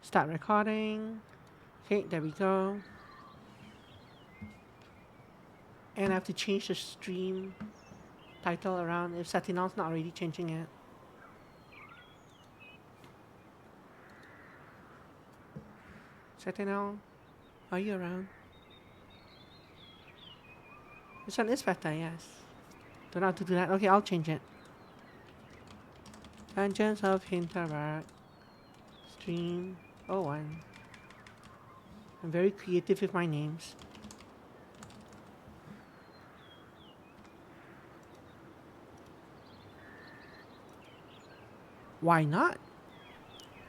Start recording. Okay, there we go. And I have to change the stream title around if Satinal's not already changing it. Satinal, are you around? This one is better, yes. Don't know how to do that. Okay, I'll change it. Dungeons of Hinterberg. Stream 01. I'm very creative with my names. Why not?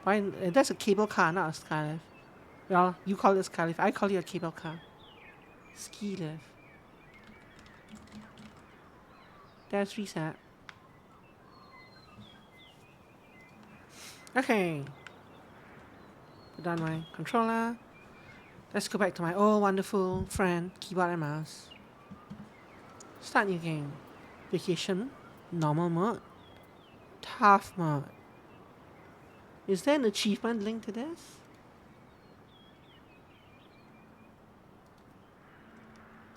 Why? That's a cable car, not a ski lift. Well, you call it a ski lift. I call it a cable car. Ski lift. That's reset. Okay. Put down my controller. Let's go back to my old wonderful friend, keyboard and mouse. Start new game. Vacation. Normal mode. Tough mode. Is there an achievement linked to this?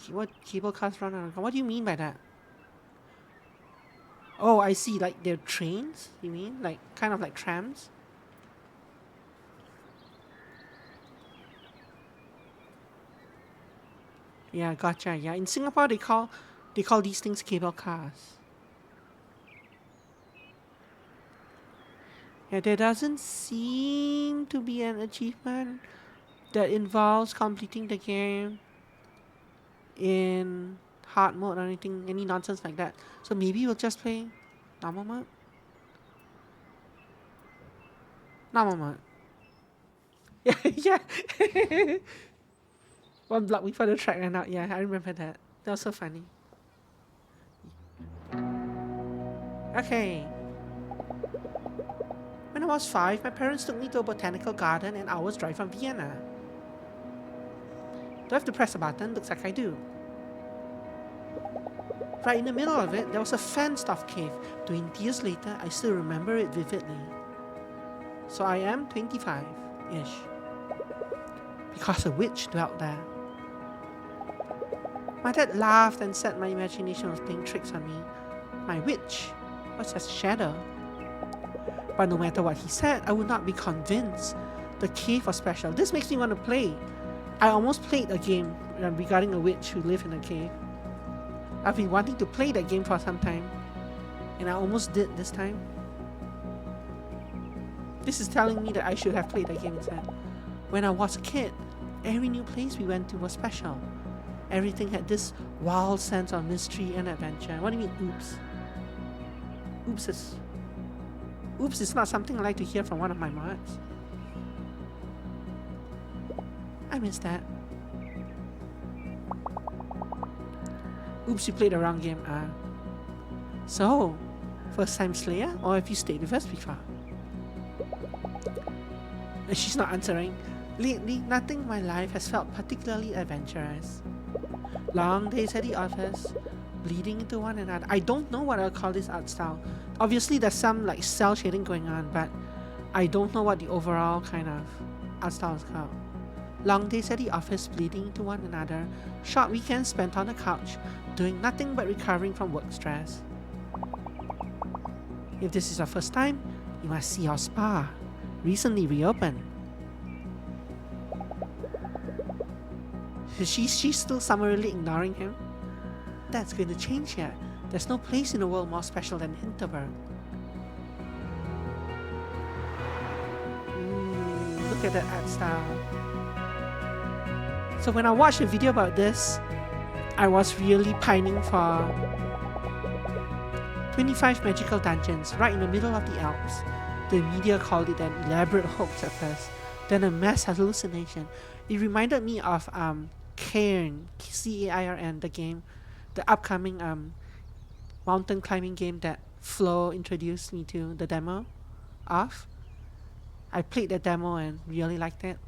What cable cars run on? What do you mean by that? Oh, I see. Like they're trains, you mean? Like kind of like trams? Yeah, gotcha. Yeah, in Singapore they call these things cable cars. Yeah, there doesn't seem to be an achievement that involves completing the game in hard mode or anything, any nonsense like that. So maybe we'll just play normal mode. Normal mode. Yeah, yeah. One block before the track ran out. Yeah, I remember that. That was so funny. Okay. When I was 5, my parents took me to a botanical garden an hour's drive from Vienna. Do I have to press a button? Looks like I do. Right in the middle of it, there was a fenced-off cave. 20 years later, I still remember it vividly. So I am 25-ish. Because a witch dwelt there. My dad laughed and said my imagination was playing tricks on me. My witch was just a shadow. But no matter what he said, I would not be convinced. The cave was special. This makes me want to play. I almost played a game regarding a witch who lived in a cave. I've been wanting to play that game for some time. And I almost did this time. This is telling me that I should have played that game instead. When I was a kid, every new place we went to was special. Everything had this wild sense of mystery and adventure. What do you mean, oops? Oops is not something I like to hear from one of my mods. I miss that. Oops, you played the wrong game. So, first time Slayer, or have you stayed with us before? She's not answering. Lately, nothing in my life has felt particularly adventurous. Long days at the office, bleeding into one another. I don't know what I'll call this art style. Obviously, there's some like cell shading going on, but I don't know what the overall kind of art style is called. Long days at the office, bleeding into one another. Short weekends spent on the couch, doing nothing but recovering from work stress. If this is your first time, you must see our spa. Recently reopened. She's still summarily ignoring him. That's going to change here. There's no place in the world more special than Hinterberg. Look at that art style. So when I watched a video about this, I was really pining for 25 magical dungeons right in the middle of the Alps. The media called it an elaborate hoax at first, then a mass hallucination. It reminded me of Cairn, C-A-I-R-N, the game, the upcoming mountain climbing game that Flo introduced me to the demo of. I played the demo and really liked it.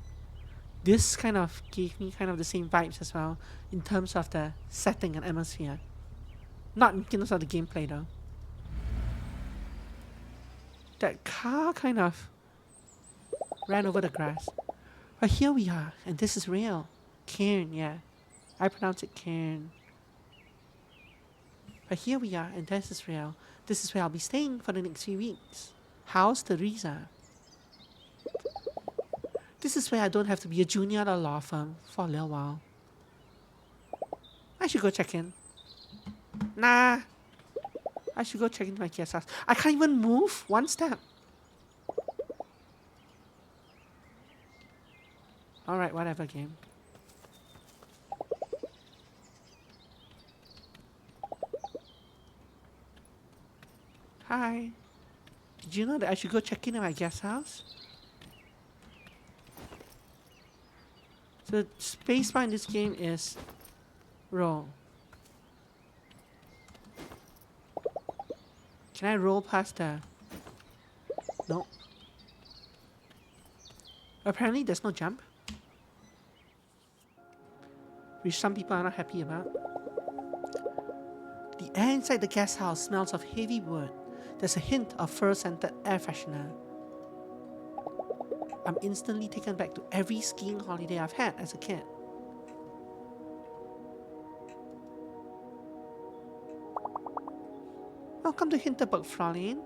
This kind of gave me kind of the same vibes as well in terms of the setting and atmosphere. Not in terms of the gameplay though. That car kind of ran over the grass. But here we are, and this is real. Cairn, yeah. I pronounce it Cairn. But here we are, and this is real. This is where I'll be staying for the next few weeks. How's Teresa? This is where I don't have to be a junior at a law firm for a little while. I should go check in. Nah. I should go check into my guest house. I can't even move one step. Alright, whatever, game. Hi. Did you know that I should go check in at my guest house? So the spacebar in this game is roll. Can I roll past the... Nope. Apparently there's no jump. Which some people are not happy about. The air inside the guest house smells of heavy wood. There's a hint of fur-scented air freshener. I'm instantly taken back to every skiing holiday I've had as a kid. Welcome to Hinterberg, Fraulein.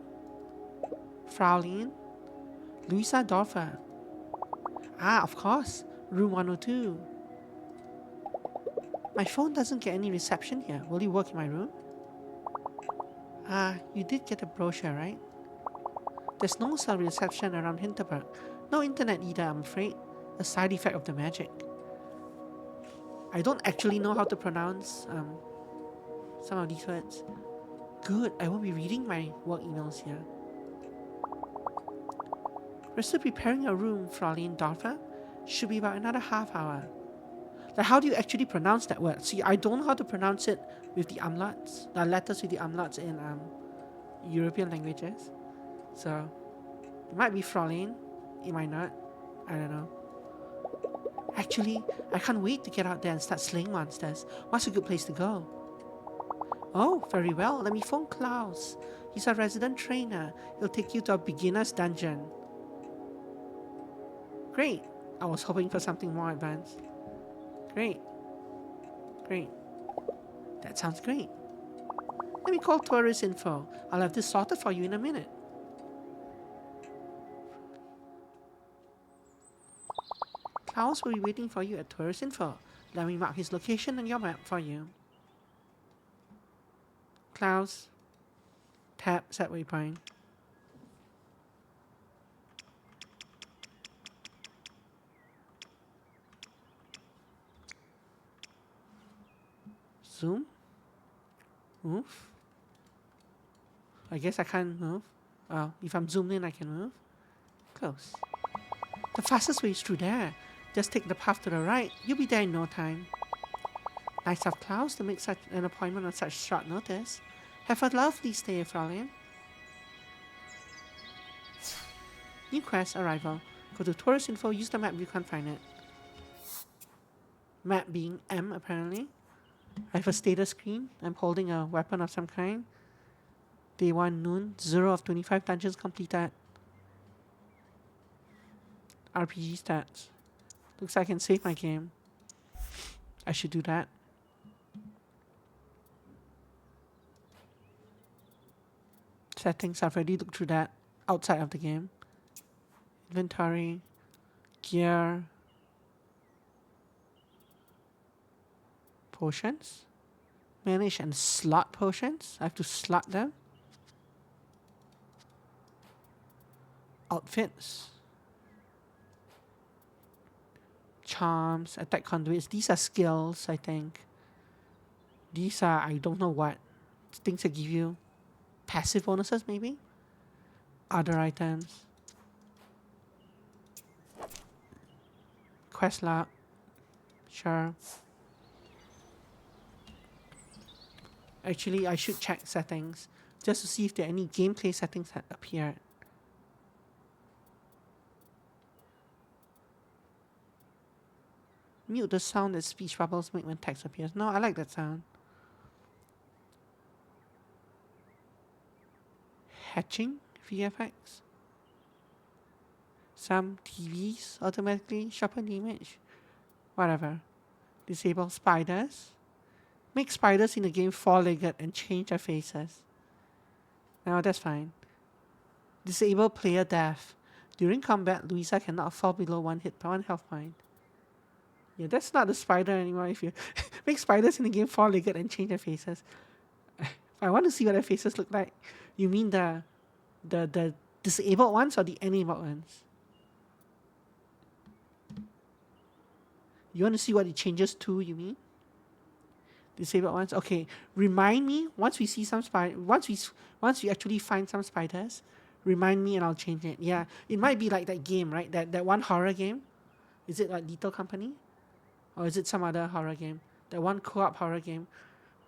Fraulein. Luisa Dorfer. Ah, of course. Room 102. My phone doesn't get any reception here. Will you work in my room? Ah, you did get a brochure, right? There's no cell reception around Hinterberg. No internet either, I'm afraid. A side effect of the magic. I don't actually know how to pronounce some of these words. Good, I won't be reading my work emails here. We're still preparing a room, Fraulein Dorfer. Should be about another half hour. Like, how do you actually pronounce that word? See, I don't know how to pronounce it with the umlauts. The letters with the umlauts in European languages. So, it might be Fraulein. It might not. I don't know. Actually, I can't wait to get out there and start slaying monsters. What's a good place to go? Oh, very well. Let me phone Klaus. He's our resident trainer. He'll take you to a beginner's dungeon. Great. I was hoping for something more advanced. Great. Great. That sounds great. Let me call tourist info. I'll have this sorted for you in a minute. Klaus will be waiting for you at tourist info. Let me mark his location on your map for you. Klaus. Tap set waypoint. Zoom. Move. I guess I can't move. Oh, if I'm zoomed in, I can move. Close. The fastest way is through there. Just take the path to the right. You'll be there in no time. Nice of Klaus to make such an appointment on such short notice. Have a lovely stay, Fraulein. New quest, arrival. Go to tourist info, use the map if you can't find it. Map being M, apparently. I have a status screen. I'm holding a weapon of some kind. Day 1 noon, 0 of 25 dungeons completed. RPG stats. Looks like I can save my game. I should do that. Settings, I've already looked through that outside of the game. Inventory, gear, potions. Manage and slot potions. I have to slot them. Outfits. Charms, attack conduits. These are skills, I think. These are, I don't know what. Things that give you passive bonuses, maybe? Other items. Quest log. Sure. Actually, I should check settings just to see if there are any gameplay settings that appear. Mute the sound that speech bubbles make when text appears. No, I like that sound. Hatching VFX. Some TVs automatically sharpen the image. Whatever. Disable spiders. Make spiders in the game four-legged and change their faces. Now that's fine. Disable player death. During combat, Louisa cannot fall below one health point. Yeah, that's not the spider anymore. If you make spiders in the game four-legged and change their faces. I want to see what their faces look like. You mean the disabled ones or the enabled ones? You want to see what it changes to, you mean? Disabled ones? Okay. Remind me once we see some once we actually find some spiders, remind me and I'll change it. Yeah. It might be like that game, right? That one horror game. Is it like Lethal Company? Or is it some other horror game? That one co-op horror game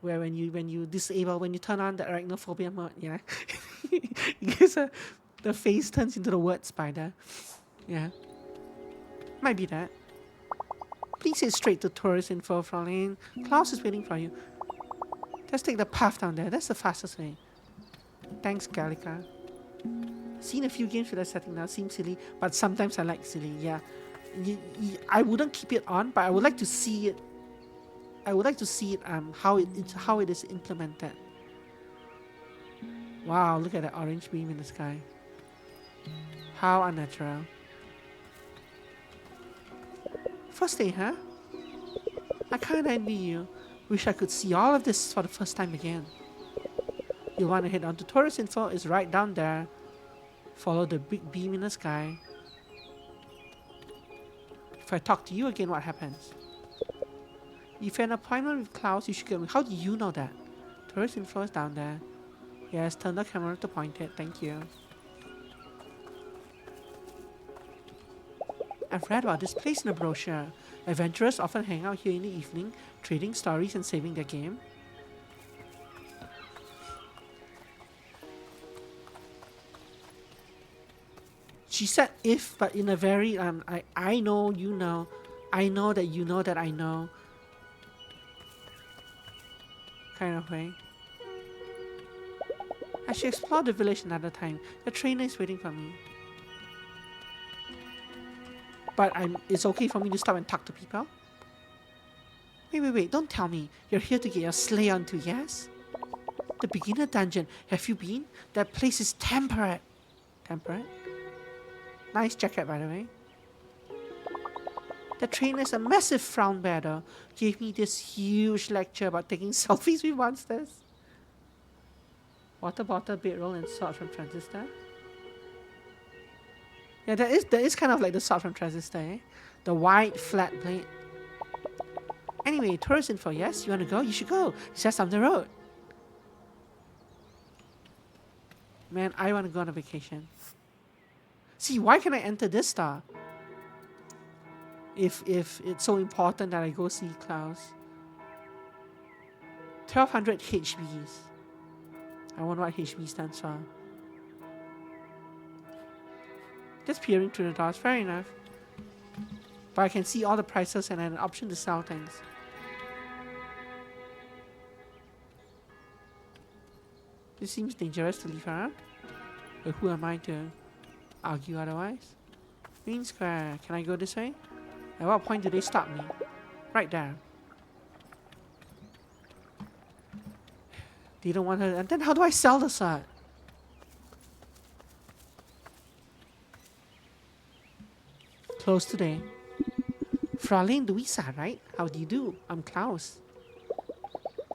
where when you disable, when you turn on the arachnophobia mode, yeah. Because the face turns into the word spider. Yeah. Might be that. Please head straight to tourist info, Fraulein. Klaus is waiting for you. Let's take the path down there. That's the fastest way. Thanks, Gallica. Seen a few games with that setting now. Seems silly, but sometimes I like silly. Yeah. I wouldn't keep it on, but I would like to see it. I would like to see it. How it is implemented. Wow! Look at that orange beam in the sky. How unnatural. First day, huh? I kinda envy you. Wish I could see all of this for the first time again. You'll want to head on to tourist info. It's right down there. Follow the big beam in the sky. If I talk to you again, what happens? If you have an appointment with Klaus, you should get me. How do you know that? Tourist info is down there. Yes, turn the camera to point it. Thank you. I've read about this place in a brochure. Adventurers often hang out here in the evening, trading stories and saving their game. She said if, but in a very, I know, you know, I know that you know that I know kind of way. I should explore the village another time. The trainer is waiting for me. But it's okay for me to stop and talk to people? Wait, don't tell me. You're here to get your sleigh on too, yes? The beginner dungeon. Have you been? That place is temperate. Temperate? Nice jacket, by the way. The trainer is a massive frown bear though. Gave me this huge lecture about taking selfies with monsters. Water bottle, bedroll, and sword from Transistor. Yeah, that is kind of like the sword from Transistor, eh? The white flat blade. Anyway, tourist info, yes? You wanna go? You should go. It's just down the road. Man, I wanna go on a vacation. See, why can I enter this star? If it's so important that I go see Klaus. 1200 HBs. I wonder what HB stands for. Just peering through the doors, fair enough. But I can see all the prices and an option to sell things. This seems dangerous to leave her. But who am I to argue otherwise? Green Square, can I go this way? At what point do they stop me? Right there. They don't want her. And then how do I sell the sword? Close today. Fraulein Louisa, right? How do you do? I'm Klaus.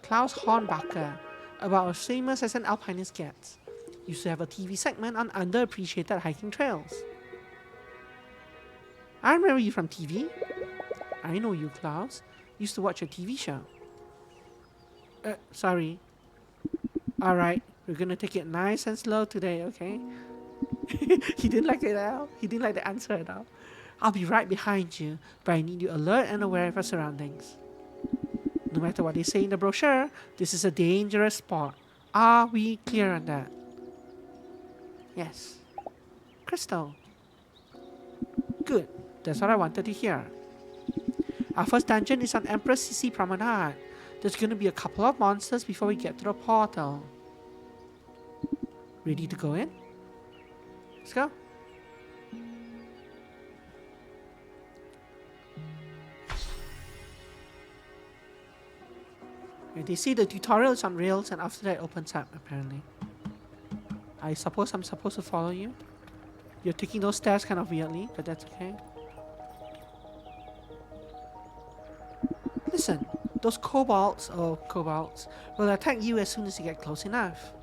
Klaus Hornbacher. About as famous as an alpinist gets. Used to have a TV segment on underappreciated hiking trails. I remember you from TV. I know you, Klaus. Used to watch a TV show. Sorry. Alright, we're gonna take it nice and slow today, okay? He didn't like it at all. He didn't like the answer at all. I'll be right behind you, but I need you alert and aware of our surroundings. No matter what they say in the brochure, this is a dangerous spot. Are we clear on that? Yes. Crystal. Good. That's what I wanted to hear. Our first dungeon is on Empress Sisi Promenade. There's gonna be a couple of monsters before we get to the portal. Ready to go in? Let's go. And they say the tutorial is on rails and after that it opens up, apparently. I suppose I'm supposed to follow you. You're taking those stairs kind of weirdly, but that's okay. Listen, those kobolds will attack you as soon as you get close enough.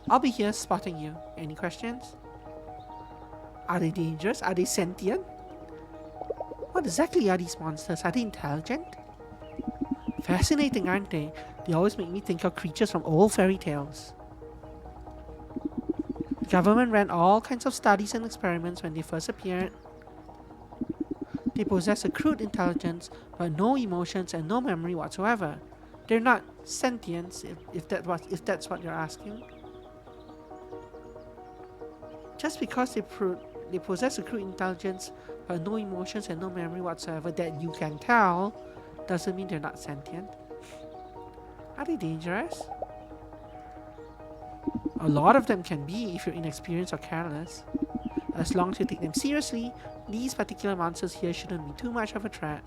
I'll be here spotting you. Any questions? Are they dangerous? Are they sentient? What exactly are these monsters? Are they intelligent? Fascinating, aren't they? They always make me think of creatures from old fairy tales. The government ran all kinds of studies and experiments when they first appeared. They possess a crude intelligence, but no emotions and no memory whatsoever. They're not sentients, if that's what you're asking. Just because they possess a crude intelligence, but no emotions and no memory whatsoever that you can tell, doesn't mean they're not sentient. Are they dangerous? A lot of them can be if you're inexperienced or careless. As long as you take them seriously, these particular monsters here shouldn't be too much of a threat.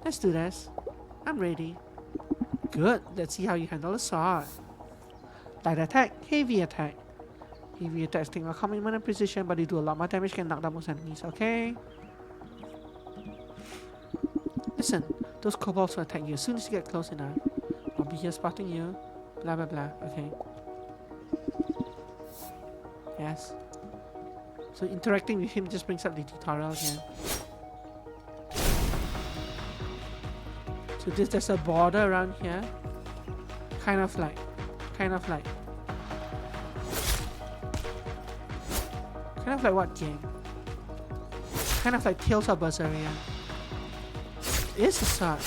Let's do this. I'm ready. Good, let's see how you handle a sword. Light attack, heavy attack. Heavy attacks take a commitment and precision, but they do a lot more damage, can knock down most enemies, okay? Listen, those kobolds will attack you as soon as you get close enough. I'll be here spotting you. Blah blah blah, okay. Yes. So interacting with him just brings up the tutorial again. So there's a border around here. Kind of like what game? Kind of like Tales of Berseria. It's a sword.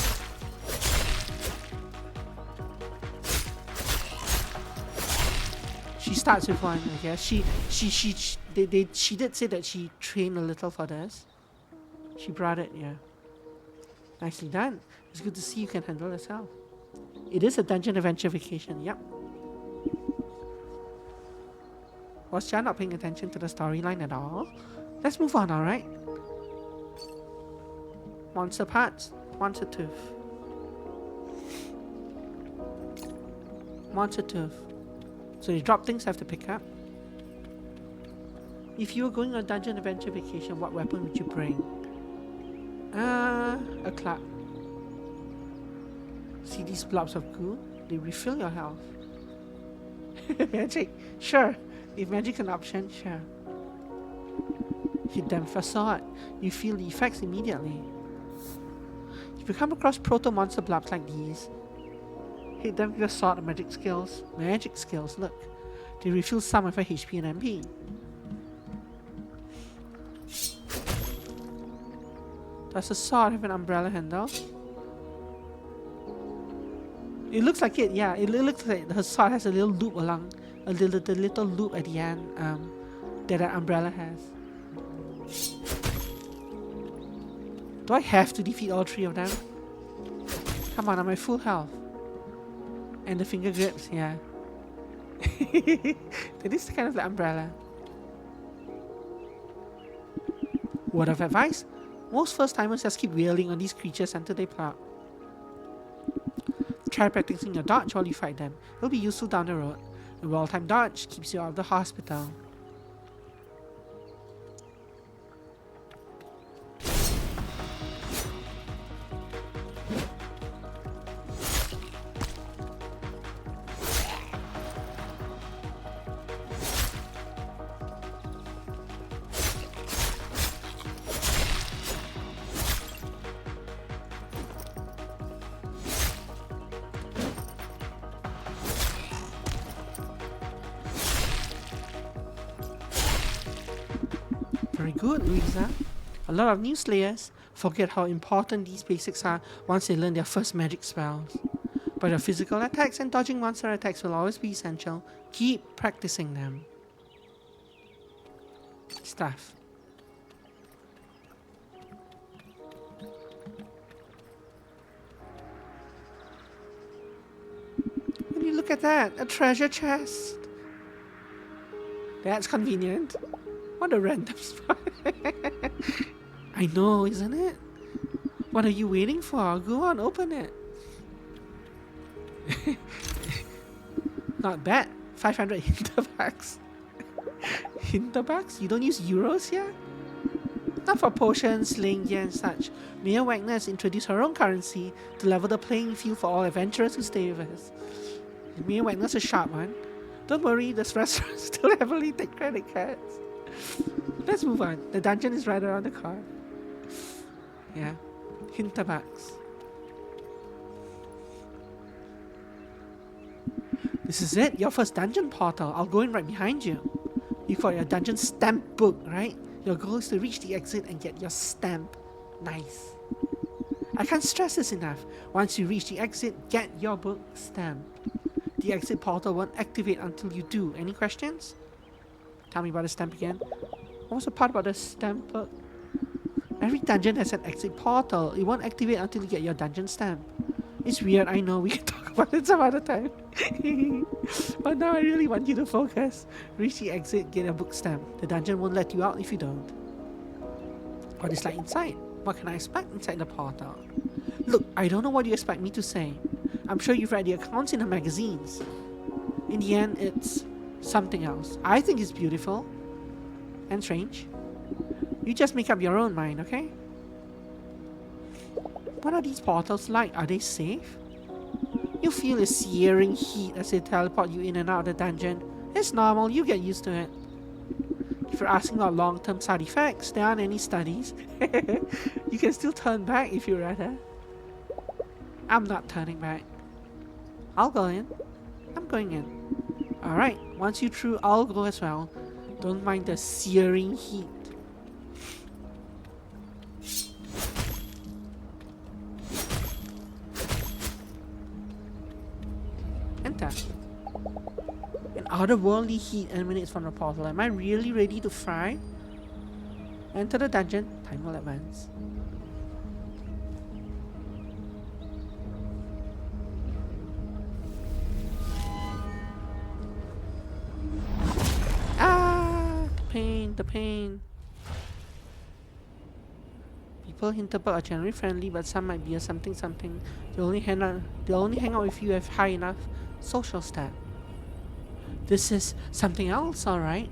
She starts with one, I guess. She did say that she trained a little for this. She brought it, yeah. Nicely done. It's good to see you can handle yourself. It is a dungeon adventure vacation, yep. Was Jan not paying attention to the storyline at all? Let's move on, alright? Monster parts, monster tooth. Monster tooth. So you drop things I have to pick up. If you were going on a dungeon adventure vacation, what weapon would you bring? A club. See these blobs of goo? They refill your health. Magic, sure. If magic's an option, sure. Hit them with a sword. You feel the effects immediately. If you come across proto-monster blobs like these, hit them with your sword and magic skills. Magic skills, look. They refill some of your HP and MP. Does the sword have an umbrella handle? It looks like it, yeah. It looks like her sword has a little loop along, the little loop at the end that an umbrella has. Do I have to defeat all three of them? Come on, I'm at full health. And the finger grips, yeah. That is kind of the umbrella. Word of advice? Most first timers just keep wailing on these creatures until they plop. Try practicing your dodge while you fight them. It'll be useful down the road. A well-timed dodge keeps you out of the hospital. Very good, Louisa. A lot of new slayers forget how important these basics are once they learn their first magic spells. But your physical attacks and dodging monster attacks will always be essential. Keep practicing them. Stuff. When you look at that, a treasure chest. That's convenient. What a random spot. I know, isn't it? What are you waiting for? Go on, open it. Not bad. 500 Hinterbergs. Hinterbergs? You don't use euros here? Not for potions, sling, gear and such. Mayor Wagner has introduced her own currency to level the playing field for all adventurers who stay with us. Mayor Wagner's a sharp one. Don't worry, this restaurant still heavily take credit cards. Let's move on. The dungeon is right around the corner. Yeah. Hinterbergs. This is it, your first dungeon portal. I'll go in right behind you. You've got your dungeon stamp book, right? Your goal is to reach the exit and get your stamp. Nice. I can't stress this enough. Once you reach the exit, get your book stamped. The exit portal won't activate until you do. Any questions? Tell me about the stamp again. What was the part about the stamp book? Every dungeon has an exit portal. It won't activate until you get your dungeon stamp. It's weird, I know, we can talk about it some other time. But now I really want you to focus. Reach the exit, get a book stamp. The dungeon won't let you out if you don't. What is like inside? What can I expect inside the portal? Look, I don't know what you expect me to say. I'm sure you've read the accounts in the magazines. In the end, it's something else. I think it's beautiful. And strange. You just make up your own mind, okay? What are these portals like? Are they safe? You feel a searing heat as they teleport you in and out of the dungeon. It's normal, you get used to it. If you're asking about long-term side effects, there aren't any studies. You can still turn back if you rather. I'm not turning back. I'll go in. I'm going in. Alright, once you're through, I'll go as well. Don't mind the searing heat. Enter. An otherworldly heat emanates from the portal. Am I really ready to fry? Enter the dungeon. Time will advance. Ah! The pain. People in Hinterberg are generally friendly, but some might be a something. They'll only hang out with you if high enough social stat. This is something else, alright.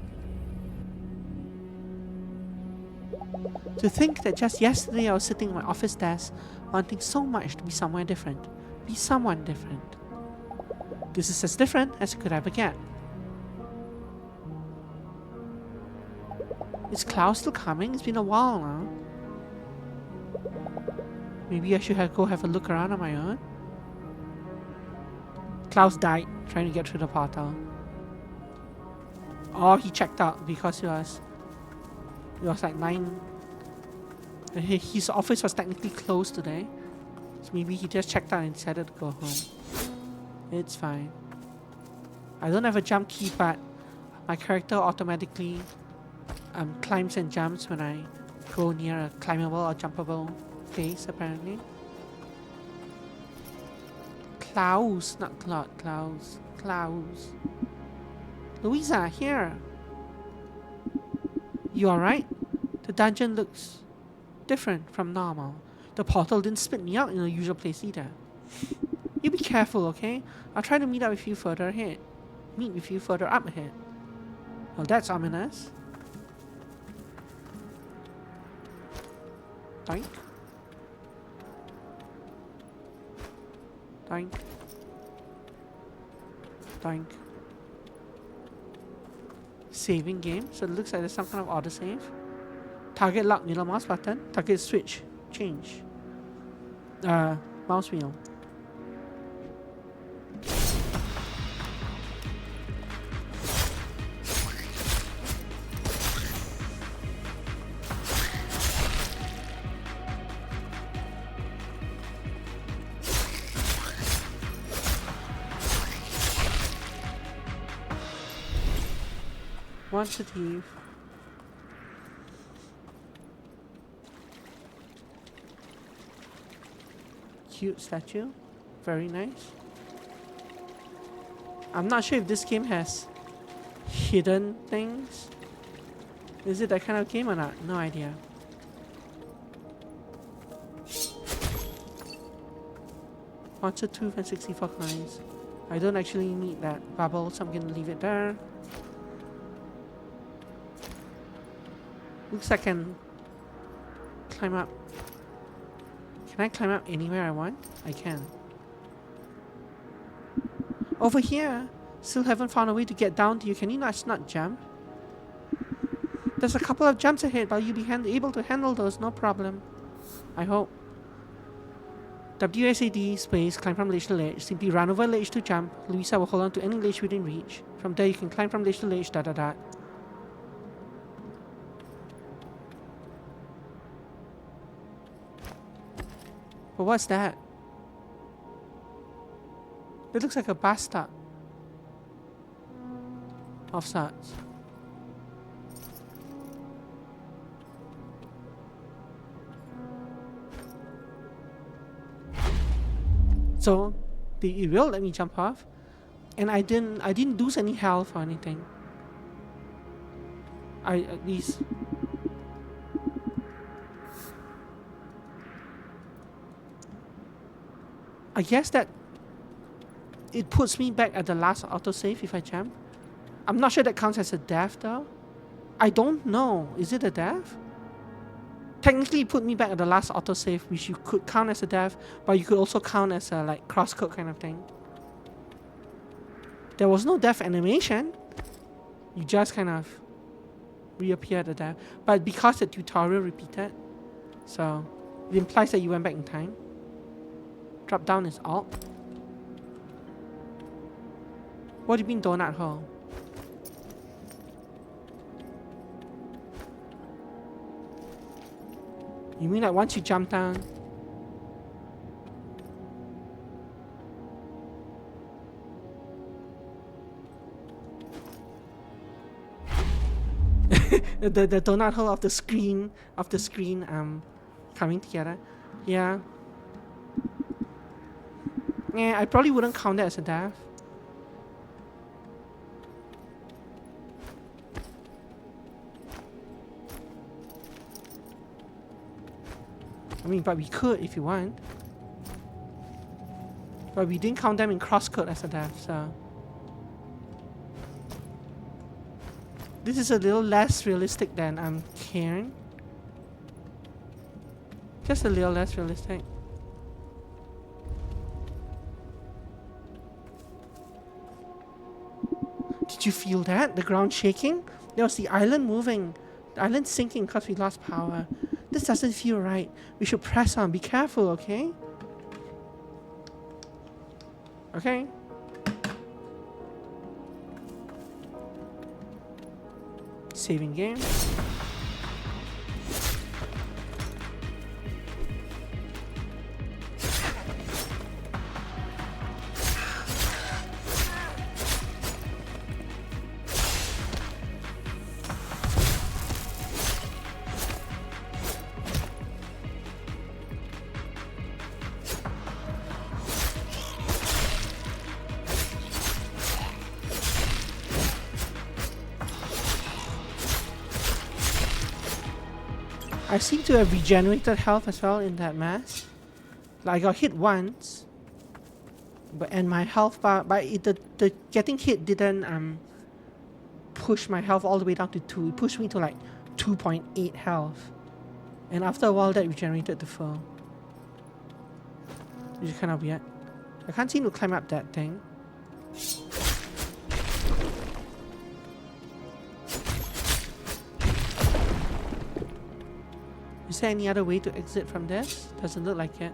To think that just yesterday I was sitting at my office desk, wanting so much to be somewhere different. Be someone different. This is as different as it could ever get. Is Klaus still coming? It's been a while now. Maybe I should go have a look around on my own. Klaus died trying to get through the portal. Or he checked out because it was like 9. His office was technically closed today. So maybe he just checked out and decided to go home. It's fine. I don't have a jump key, but my character automatically climbs and jumps when I go near a climbable or jumpable place, apparently. Klaus, not Claude, Klaus. Klaus. Louisa, here. You alright? The dungeon looks different from normal. The portal didn't spit me out in the usual place either. You be careful, okay? I'll try to meet with you further ahead. Meet with you further up ahead. Well, that's ominous. Doink. Doink. Doink. Saving game, so it looks like there's some kind of auto save. Target lock, middle mouse button. Target switch, change. Mouse wheel. Once a thief. Cute statue. Very nice. I'm not sure if this game has hidden things. Is it that kind of game or not? No idea. Monster tooth and 64 coins. I don't actually need that bubble, so I'm gonna leave it there. Looks like I can climb up. Can I climb up anywhere I want? I can. Over here! Still haven't found a way to get down to you. Can you not jump? There's a couple of jumps ahead, but you'll be able to handle those, no problem. I hope. WSAD space, climb from ledge to ledge. Simply run over ledge to jump. Louisa will hold on to any ledge within reach. From there you can climb from ledge to ledge, dot dot dot. But what's that? It looks like a bus stop. Of sorts. So it will let me jump off, and I didn't lose any health or anything. At least. I guess that it puts me back at the last autosave if I jump. I'm not sure that counts as a death though. I don't know. Is it a death? Technically, it put me back at the last autosave, which you could count as a death, but you could also count as a like crosscode kind of thing. There was no death animation. You just kind of reappeared at death. But because the tutorial repeated, so it implies that you went back in time. Drop down is Alt. What do you mean donut hole? You mean like once you jump down? the donut hole of the screen coming together. Yeah. Yeah, I probably wouldn't count that as a death. I mean, but we could if you want. But we didn't count them in crosscode as a death, so. This is a little less realistic than Cairn. Just a little less realistic. Did you feel that? The ground shaking? There was the island moving. The island sinking because we lost power. This doesn't feel right. We should press on. Be careful, okay? Okay. Saving game. I seem to have regenerated health as well in that mess. Like I got hit once, and my health bar, but the getting hit didn't push my health all the way down to 2. It pushed me to like 2.8 health, and after a while that regenerated to full. Which is kind of weird. I can't seem to climb up that thing. Is there any other way to exit from this? Doesn't look like it.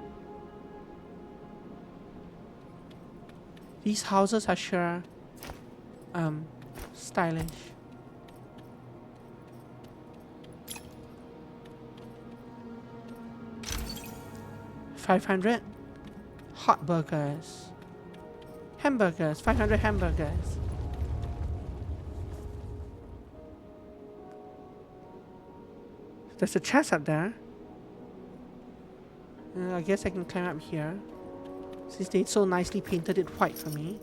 These houses are sure stylish. $500 hot burgers. Hamburgers, 500 hamburgers. There's a chest up there. I guess I can climb up here, since they so nicely painted it white for me.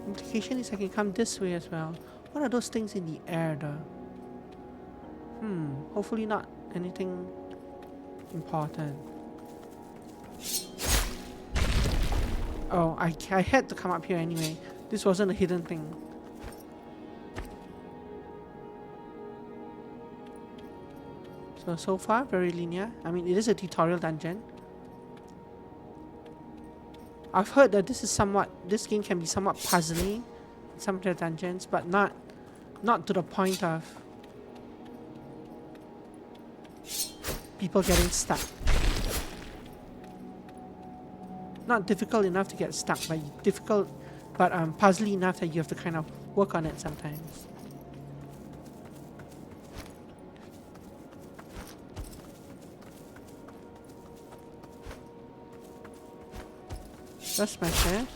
Implication is I can come this way as well. What are those things in the air though? Hopefully not anything important. Oh, I had to come up here anyway. This wasn't a hidden thing. So far, very linear. I mean, it is a tutorial dungeon. I've heard that this game can be somewhat puzzling in some of the dungeons, but not to the point of people getting stuck. Not difficult enough to get stuck, but puzzly enough that you have to kind of work on it sometimes. Let's smash it.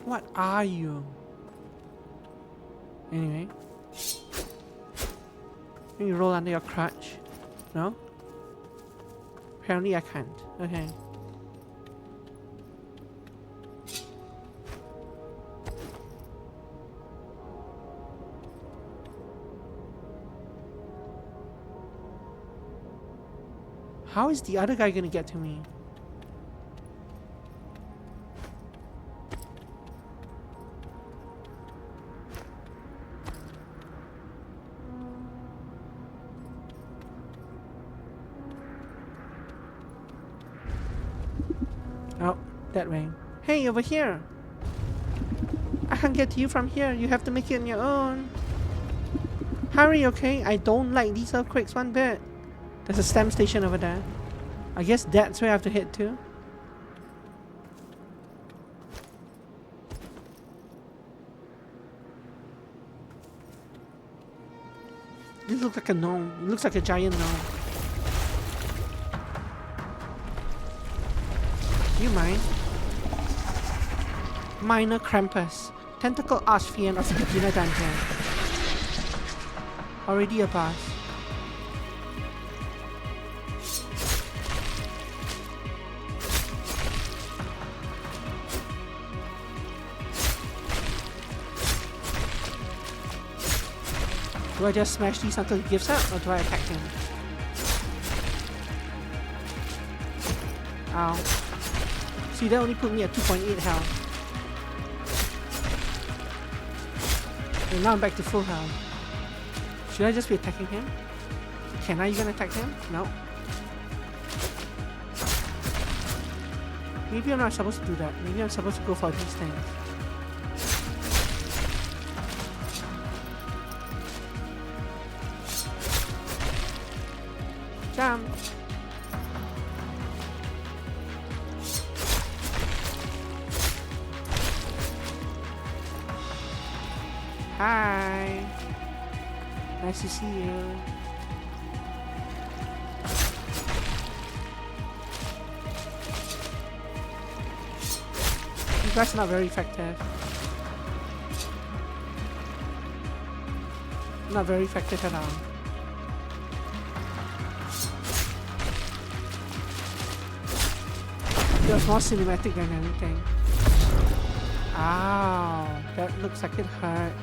What are you? Anyway. Can you roll under your crutch? No? Apparently I can't. Okay. How is the other guy gonna get to me? Oh, that way. Hey, over here! I can't get to you from here. You have to make it on your own. Hurry, okay? I don't like these earthquakes one bit. There's a stamp station over there. I guess that's where I have to head to. This looks like a gnome. It looks like a giant gnome. Do you mind? Minor Krampus. Tentacle Archfiend of the beginner dungeon. Already a boss. Do I just smash these until he gives up, or do I attack him? Ow. See, that only put me at 2.8 health. And now I'm back to full health. Should I just be attacking him? Can I even attack him? No. Maybe I'm not supposed to do that. Maybe I'm supposed to go for these things. Jump! Hi! Nice to see you. You guys are not very effective. Not very effective at all. It was more cinematic than anything. Ow, that looks like it hurt.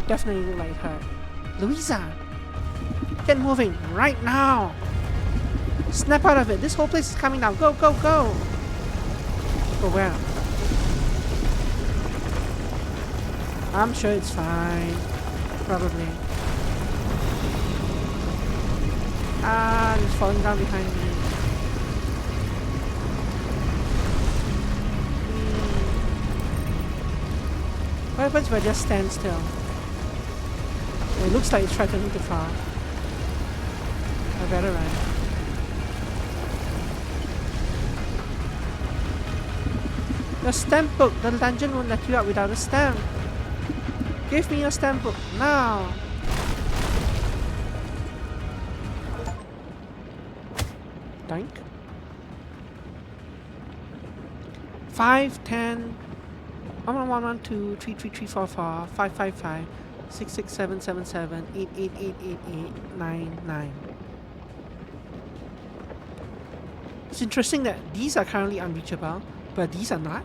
Definitely look like it hurt. Louisa! Get moving right now! Snap out of it. This whole place is coming down. Go, go, go! Go where? I'm sure it's fine. Probably. Ah, it's falling down behind me. What happens if I just stand still? It looks like it's threatening to fall. I better run. Your stamp book! The dungeon won't let you out without a stamp! Give me your stamp book now! Doink. 5, 10, 1, 1, 1, 1, 2, 3, 3, 3, 4, 4, 5, 5, 5, 6, 6, 7, 7, 7, 8, 8, 8, 8, 8, 9, 9. It's interesting that these are currently unreachable, but these are not.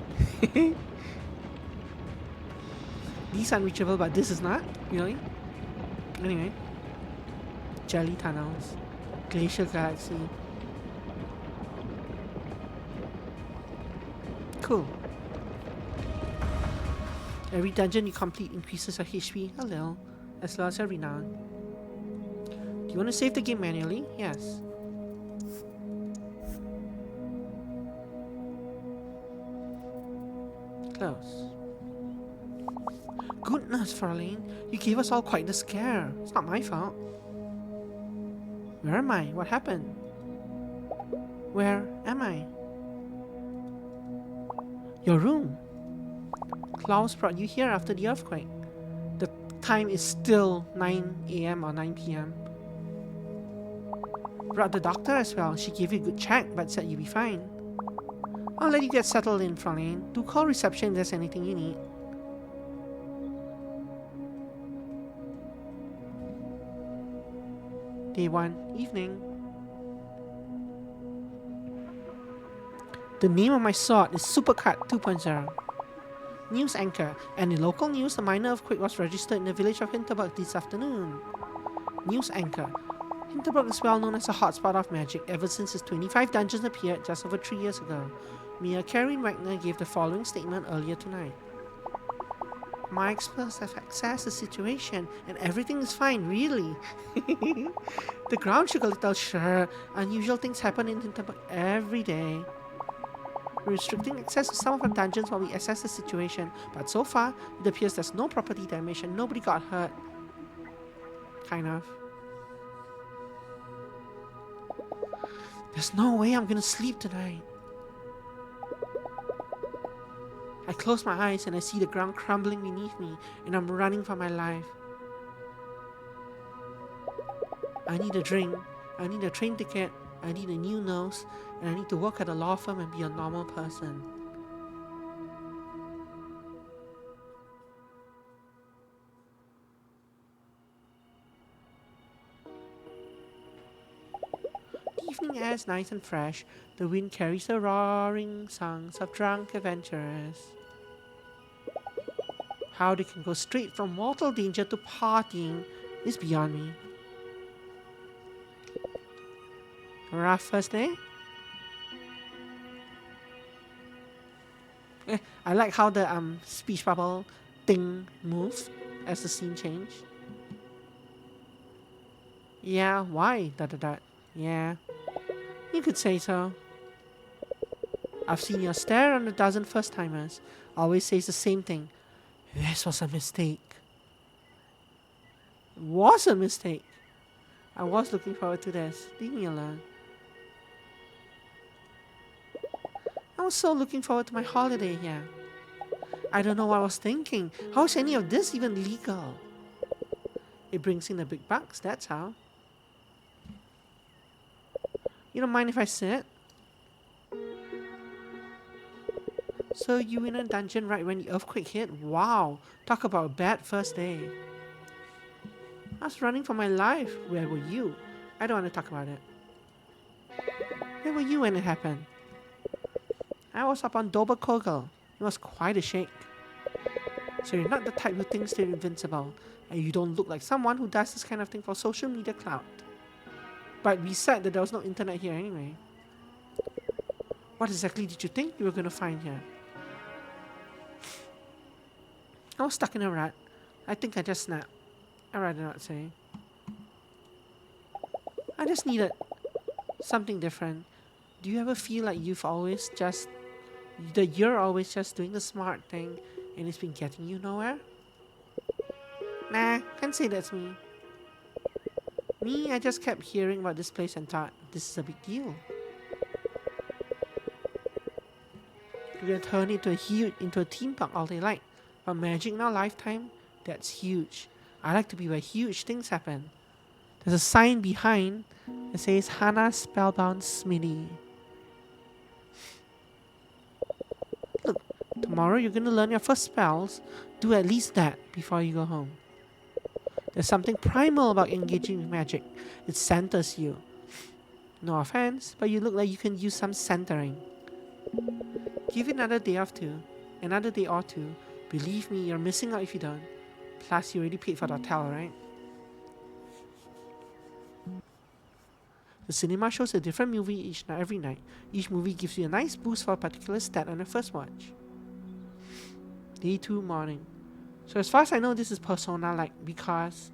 These are unreachable, but this is not. Really? Anyway. Jelly tunnels. Glacial galaxy. Cool. Every dungeon you complete increases your HP a little, as well as your renown. Do you want to save the game manually? Yes. Close. Goodness, Farlane, you gave us all quite the scare. It's not my fault. Where am I? What happened? Where am I? Your room. Klaus brought you here after the earthquake. The time is still 9 AM or 9 PM. Brought the doctor as well. She gave you a good check but said you'll be fine. I'll let you get settled in, Fraulein. Do call reception if there's anything you need. Day 1, evening. The name of my sword is Supercut 2.0. News anchor. And in local news, a minor earthquake was registered in the village of Hinterberg this afternoon. News anchor. Hinterberg is well known as a hotspot of magic ever since its 25 dungeons appeared just over 3 years ago. Mayor Karen Wagner gave the following statement earlier tonight. My experts have assessed the situation and everything is fine, really. The ground shook a little, sure. Unusual things happen in Hinterberg every day. We're restricting access to some of our dungeons while we assess the situation, but so far, it appears there's no property damage and nobody got hurt. Kind of. There's no way I'm gonna sleep tonight. I close my eyes and I see the ground crumbling beneath me and I'm running for my life. I need a drink, I need a train ticket, I need a new nose, and I need to work at a law firm and be a normal person. The evening air is nice and fresh. The wind carries the roaring songs of drunk adventurers. How they can go straight from mortal danger to partying is beyond me. Rough first day? I like how the speech bubble thing moves as the scene changes. Yeah, why? ... Yeah, you could say so. I've seen your stare on a dozen first-timers. Always says the same thing. This was a mistake. It was a mistake. I was looking forward to this. Leave me alone. I was so looking forward to my holiday here. I don't know what I was thinking. How is any of this even legal? It brings in the big bucks, that's how. You don't mind if I sit? So you were in a dungeon right when the earthquake hit? Wow, talk about a bad first day. I was running for my life. Where were you? I don't want to talk about it. Where were you when it happened? I was up on Doberkogel. It was quite a shake. So you're not the type who thinks they're invincible, and you don't look like someone who does this kind of thing for social media clout. But we said that there was no internet here anyway. What exactly did you think you were going to find here? I was stuck in a rut. I think I just snapped. I'd rather not say. I just needed something different. Do you ever feel like you're always just doing the smart thing and it's been getting you nowhere? Nah, can't say that's me. Me, I just kept hearing about this place and thought, this is a big deal. You're gonna turn into a theme park all they like. But magic in our lifetime, that's huge. I like to be where huge things happen. There's a sign behind It says Hannah Spellbound Smitty. Look, tomorrow you're gonna learn your first spells. Do at least that before you go home. There's something primal about engaging with magic. It centers you. No offense, but you look like you can use some centering. Give it another day or two. Believe me, you're missing out if you don't. Plus, you already paid for the hotel, right? The cinema shows a different movie every night. Each movie gives you a nice boost for a particular stat on the first watch. Day 2 morning. So as far as I know, this is Persona-like because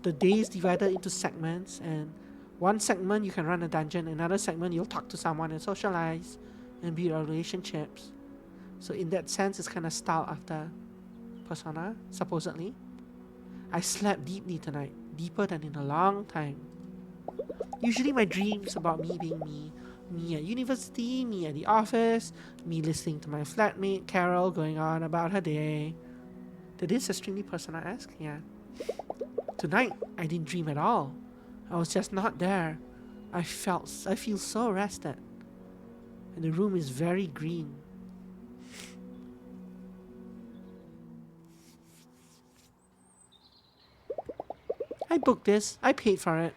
the day is divided into segments, and one segment you can run a dungeon, another segment you'll talk to someone and socialize and build relationships. So in that sense, it's kind of styled after Persona, supposedly. I slept deeply tonight, deeper than in a long time. Usually my dreams about me being me at university, me at the office, me listening to my flatmate Carol going on about her day. That is extremely Persona-esque, yeah. Tonight, I didn't dream at all. I was just not there. I feel so rested. And the room is very green. I booked this. I paid for it.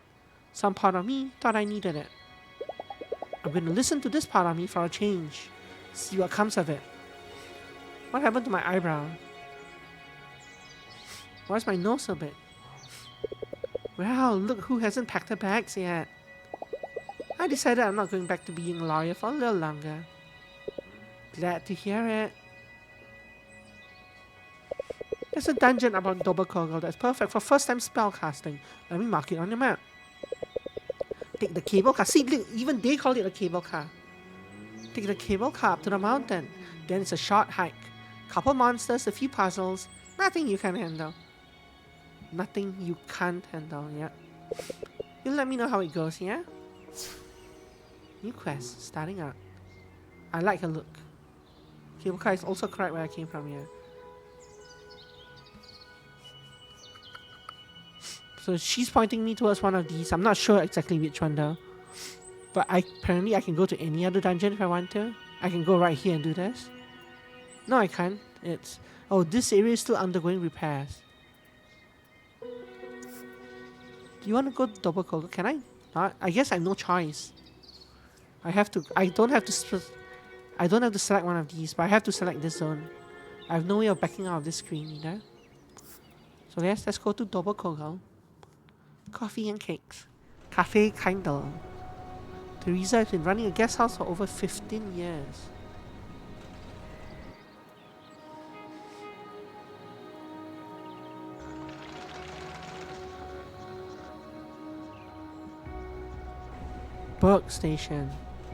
Some part of me thought I needed it. I'm going to listen to this part of me for a change. See what comes of it. What happened to my eyebrow? Why's my nose so big? Well, look who hasn't packed their bags yet. I decided I'm not going back to being a lawyer for a little longer. Glad to hear it. There's a dungeon about Doberkogel that's perfect for first-time spellcasting. Let me mark it on your map. Take the cable car. See, look, even they call it a cable car. Take the cable car up to the mountain. Then it's a short hike. Couple monsters, a few puzzles. Nothing you can handle. Nothing you can't handle, yeah. You let me know how it goes, yeah? New quest, starting out. I like her look. Cable car is also correct where I came from, yeah. So she's pointing me towards one of these. I'm not sure exactly which one though. But apparently I can go to any other dungeon if I want to. I can go right here and do this. No, I can't. It's... Oh, this area is still undergoing repairs. Do you want to go to Doberkogel? Can I not? I guess I have no choice. I don't have to select one of these, but I have to select this zone. I have no way of backing out of this screen either. So yes, let's go to Doberkogel. Coffee and cakes. Cafe Kindle. Teresa has been running a guest house for over 15 years. Berg Station.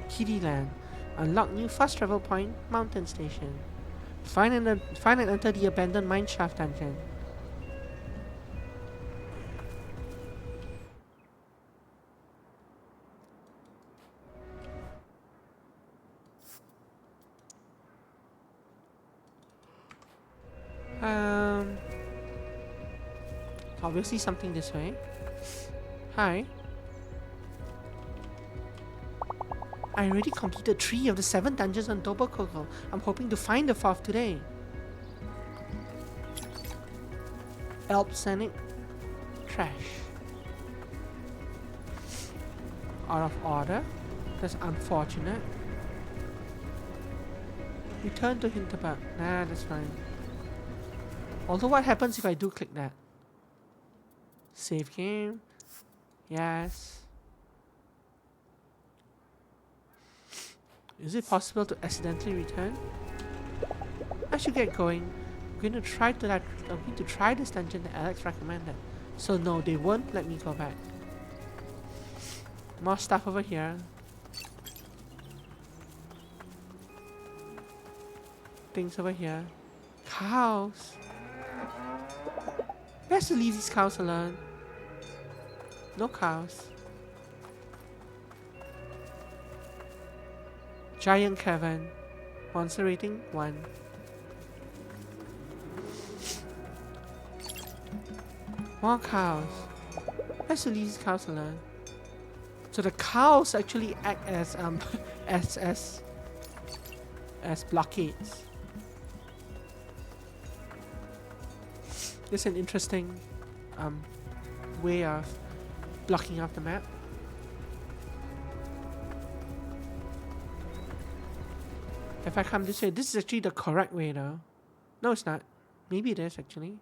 Kittyland. Unlock new fast travel point, Mountain Station. Find and enter the abandoned mineshaft dungeon. Obviously something this way. Hi. I already completed 3 of the 7 dungeons on Doberkogel. I'm hoping to find the 4th today. Scenic trash. Out of order. That's unfortunate. Return to Hinterberg. Nah, that's fine. Although what happens if I do click that? Save game. Yes. Is it possible to accidentally return? I should get going. I'm going to try this dungeon that Alex recommended. So no, they won't let me go back. More stuff over here. Things over here. Cows. Best to leave these cows alone. No cows. Giant cavern. Monster rating 1. More cows. Best to leave these cows alone. So the cows actually act as as as blockades. It's an interesting way of blocking off the map. If I come this way, this is actually the correct way though. No, it's not. Maybe it is actually.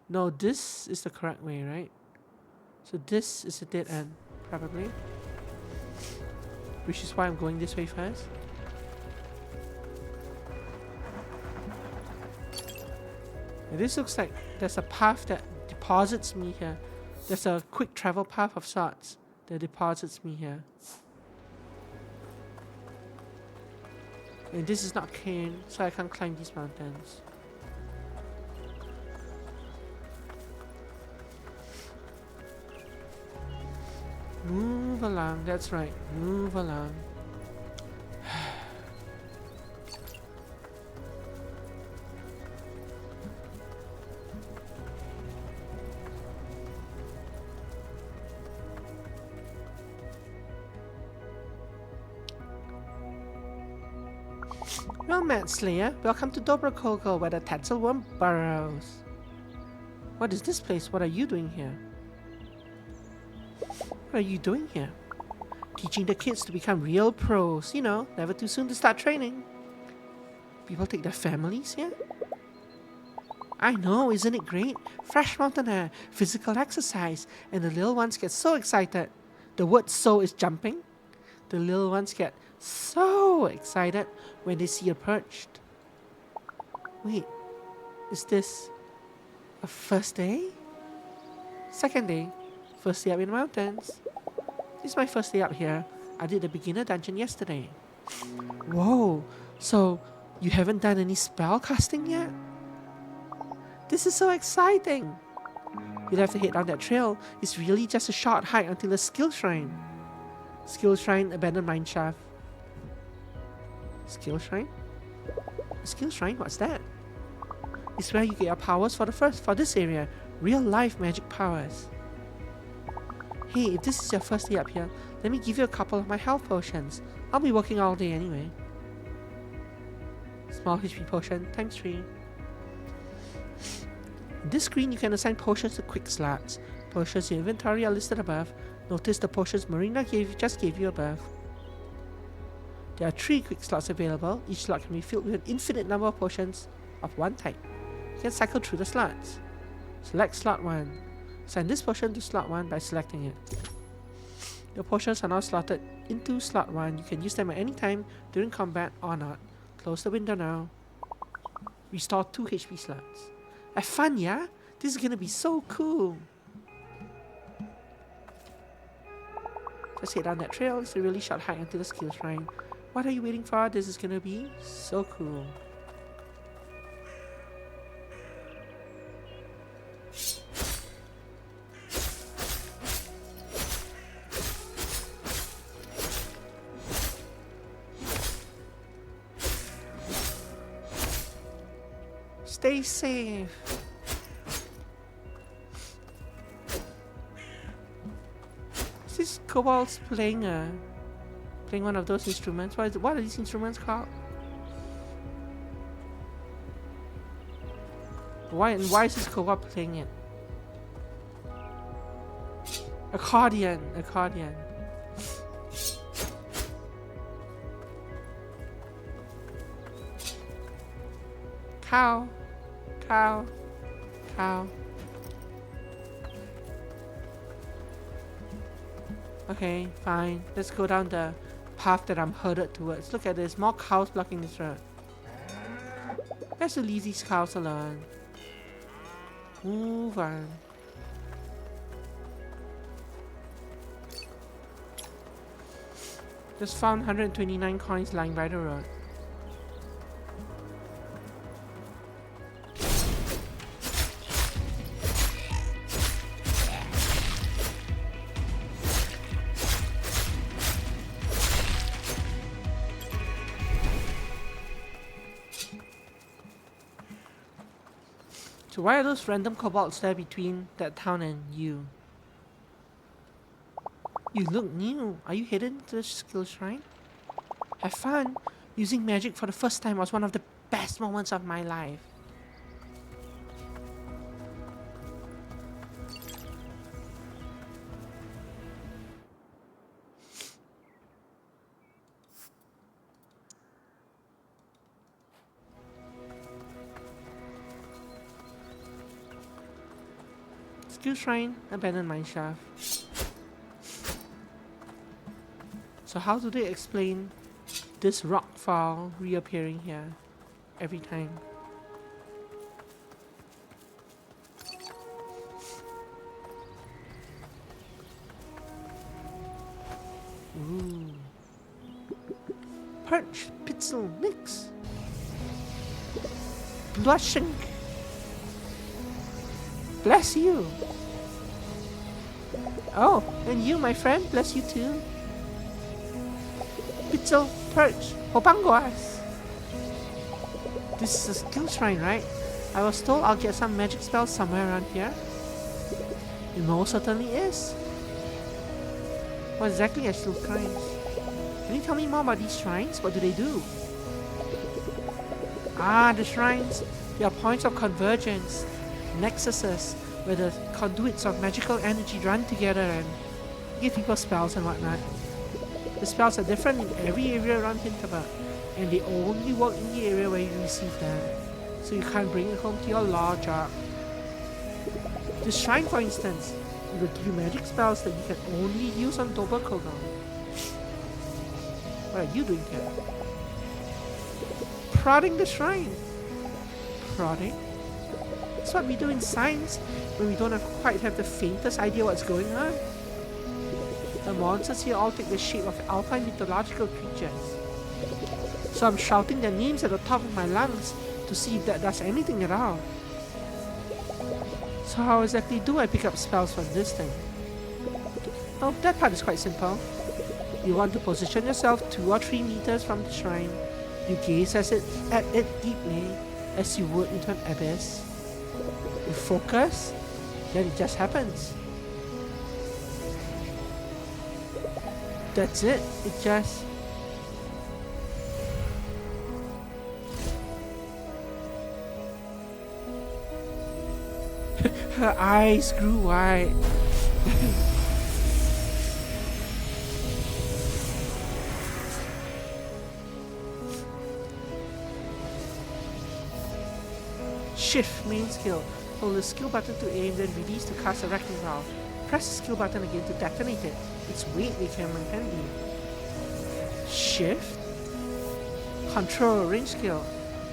No, this is the correct way, right? So this is a dead end, probably. Which is why I'm going this way first. And this looks like there's a path that deposits me here. There's a quick travel path of sorts that deposits me here. And this is not cane, so I can't climb these mountains. Move along, that's right, move along. Well met, Slayer. Welcome to Dobrokogel, where the Tatzelworm burrows. What is this place? What are you doing here? What are you doing here? Teaching the kids to become real pros. You know, never too soon to start training. People take their families here? I know, isn't it great? Fresh mountain air, physical exercise, and the little ones get so excited. The word "so" is jumping. The little ones get so excited when they see a perched. Wait, is this a first day? Second day? First day up in the mountains? This is my first day up here. I did the beginner dungeon yesterday. Whoa, so you haven't done any spell casting yet? This is so exciting! You'll have to head down that trail. It's really just a short hike until the skill shrine. Skill shrine, abandoned mineshaft. Skill shrine? Skill shrine? What's that? It's where you get your powers for this area. Real life magic powers. Hey, if this is your first day up here, let me give you a couple of my health potions. I'll be working all day anyway. Small HP potion, times 3. In this screen, you can assign potions to quick slots. Potions in inventory are listed above. Notice the potions Marina just gave you above. There are 3 quick slots available. Each slot can be filled with an infinite number of potions of one type. You can cycle through the slots. Select slot 1. Assign this potion to slot 1 by selecting it. Your potions are now slotted into slot 1. You can use them at any time during combat or not. Close the window now. Restore 2 HP slots. Have fun, yeah? This is gonna be so cool. Just head down that trail. It's a really short hike until the skill shrine. What are you waiting for? This is gonna be so cool. Stay safe. Is this kobolds playing one of those instruments? What are these instruments called? Why is this kobold playing it? Accordion. Cow. Okay, fine. Let's go down the path that I'm headed towards. Look at this, more cows blocking this road. Let's leave these cows alone. Move on. Just found 129 coins lying by the road. So why are those random kobolds there between that town and you? You look new. Are you headed to the skill shrine? Have fun. Using magic for the first time was one of the best moments of my life. Skill shrine, abandoned mineshaft. So how do they explain this rock fall reappearing here every time? Ooh. Perch, Pitzel, Nix. Blushing. Bless you. Oh, and you, my friend, bless you too. Pitzel, Perch, Hopanguas. This is a skill shrine, right? I was told I'll get some magic spells somewhere around here. It most certainly is. What exactly are still shrines? Can you tell me more about these shrines? What do they do? Ah, the shrines. They are points of convergence, nexuses, where the conduits of magical energy run together and give people spells and whatnot. The spells are different in every area around Hinterberg, and they only work in the area where you receive them, so you can't bring it home to your law job. The shrine, for instance, it will give you magic spells that you can only use on Doberkogon. What are you doing here? Prodding the shrine. Prodding? That's what we do in science when we don't quite have the faintest idea what's going on. The monsters here all take the shape of alpine mythological creatures. So I'm shouting their names at the top of my lungs to see if that does anything at all. So how exactly do I pick up spells from this thing? Oh, that part is quite simple. You want to position yourself 2 or 3 meters from the shrine. You gaze at it deeply, as you would into an abyss. You focus, then it just happens. That's it. It just... Her eyes grew wide. Shift main skill. Hold the skill button to aim, then release to cast a wrecking ball. Press the skill button again to detonate it. Its weight became unhandy. Shift. Control range skill.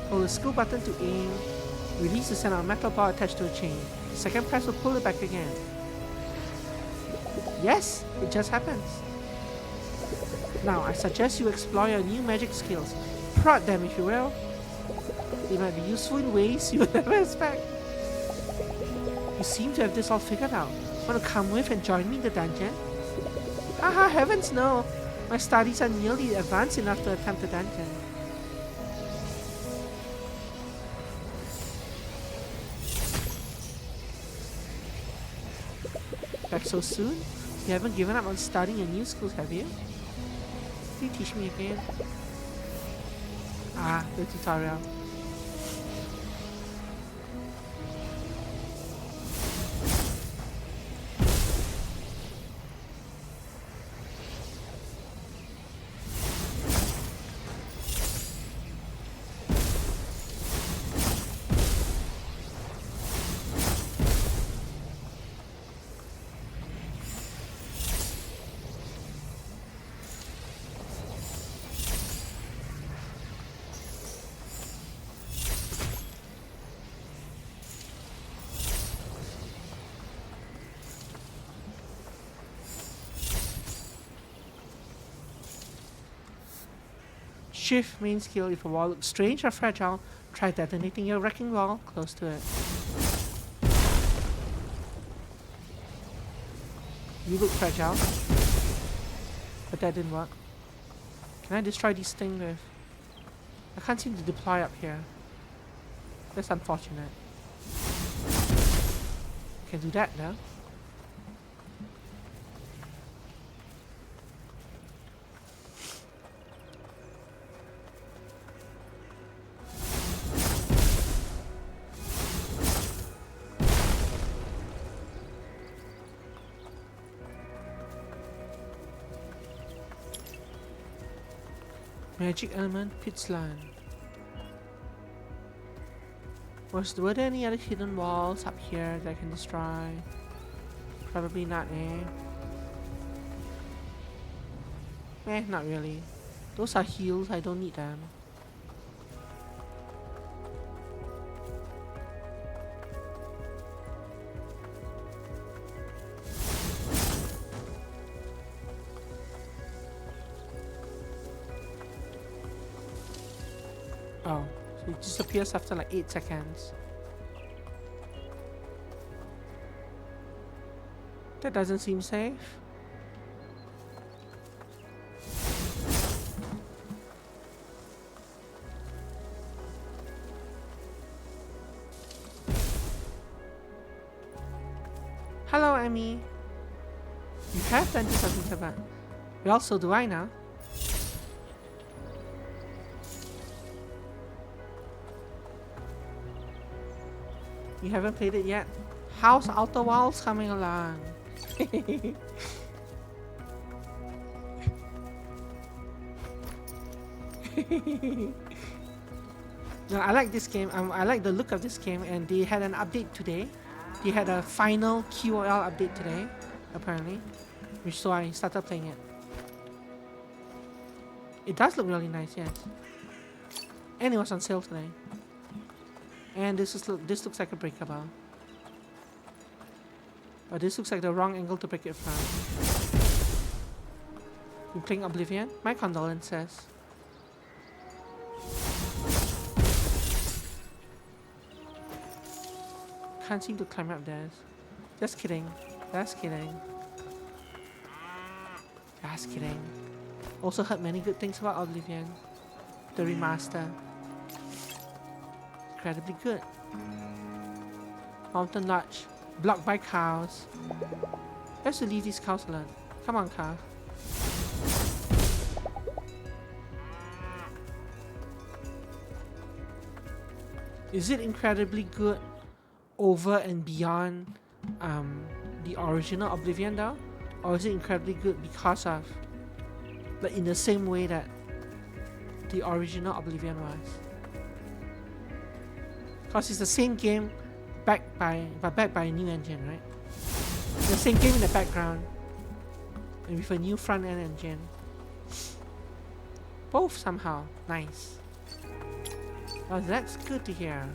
Hold the skill button to aim. Release to send out a metal ball attached to a chain. Second press will pull it back again. Yes, it just happens. Now I suggest you explore your new magic skills. Prod them if you will. They might be useful in ways you would never expect. You seem to have this all figured out. Want to come with and join me in the dungeon? Haha, heavens no! My studies are nearly advanced enough to attempt the dungeon. Back so soon? You haven't given up on studying your new skills, have you? Can you teach me again? Ah, the tutorial. Shift main skill. If a wall looks strange or fragile, try detonating your wrecking ball close to it. You look fragile. But that didn't work. Can I destroy this thing with... I can't seem to deploy up here. That's unfortunate. Can do that now. Magic element, Pitsland. Were there any other hidden walls up here that I can destroy? Probably not, eh? Not really. Those are heals, I don't need them. Oh, so it disappears after like 8 seconds. That doesn't seem safe. Hello, Emmy. You have done this on Hinterberg. Well, so do I now. You haven't played it yet? How's Outer Wilds coming along? No, I like this game. I like the look of this game, and they had an update today. They had a final QOL update today, apparently, which so I started playing it. It does look really nice, yes. And it was on sale today. And this looks like a breakable. But this looks like the wrong angle to break it from. You playing Oblivion? My condolences. Can't seem to climb up there. Just kidding. Just kidding. Just kidding. Also heard many good things about Oblivion. The remaster. Incredibly good. Mountain Lodge. Blocked by cows. I have to leave these cows alone. Come on, cow. Is it incredibly good over and beyond the original Oblivion though? Or is it incredibly good because of, like, in the same way that the original Oblivion was? Because it's the same game backed by a new engine, right? The same game in the background and with a new front end engine. Both somehow nice. Oh, that's good to hear.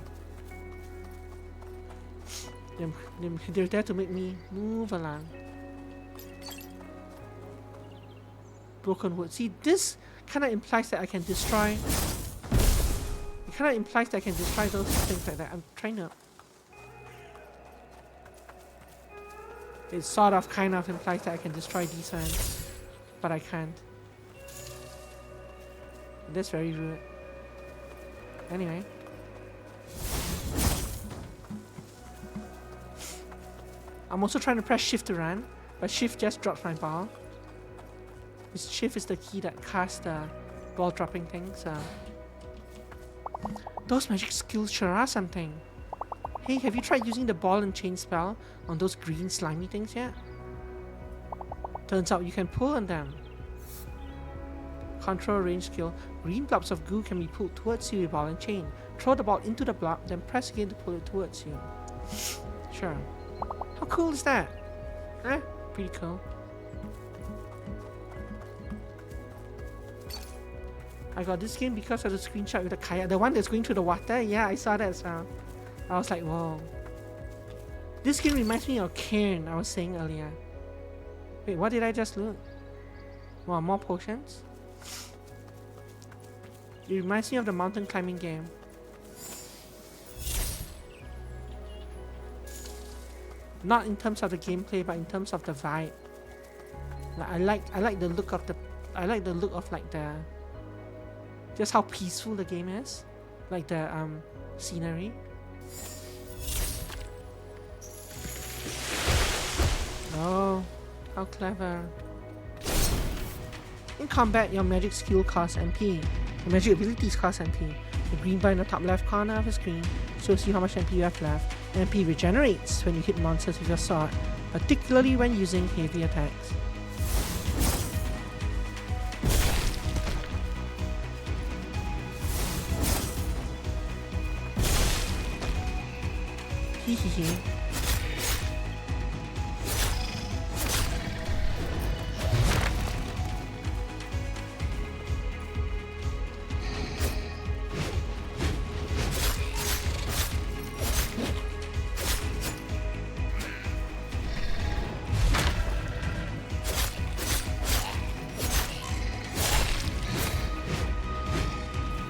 They're there to make me move along. Broken wood. See, this kind of implies that I can destroy. It kind of implies that I can destroy those things like that. I'm trying to. It sort of kind of implies that I can destroy these ones, but I can't. That's very rude. Anyway. I'm also trying to press shift to run, but shift just drops my ball. This shift is the key that casts the ball dropping thing, so. Those magic skills sure are something. Hey, have you tried using the ball and chain spell on those green slimy things yet? Turns out you can pull on them. Control range skill. Green blobs of goo can be pulled towards you with ball and chain. Throw the ball into the blob, then press again to pull it towards you. Sure. How cool is that? Eh? Pretty cool. I got this game because of the screenshot with the kayak. The one that's going through the water? Yeah, I saw that as well. I was like, whoa. This game reminds me of Cairn, I was saying earlier. Wait, what did I just loot? Wow, more potions? It reminds me of the mountain climbing game. Not in terms of the gameplay, but in terms of the vibe. Like, I like the look of the. I like the look of like the. Just how peaceful the game is, like the scenery. Oh, how clever! In combat, your magic skill costs MP. Your magic abilities cost MP. The green bar in the top left corner of the screen shows you how much MP you have left. MP regenerates when you hit monsters with your sword, particularly when using heavy attacks. Hehehe.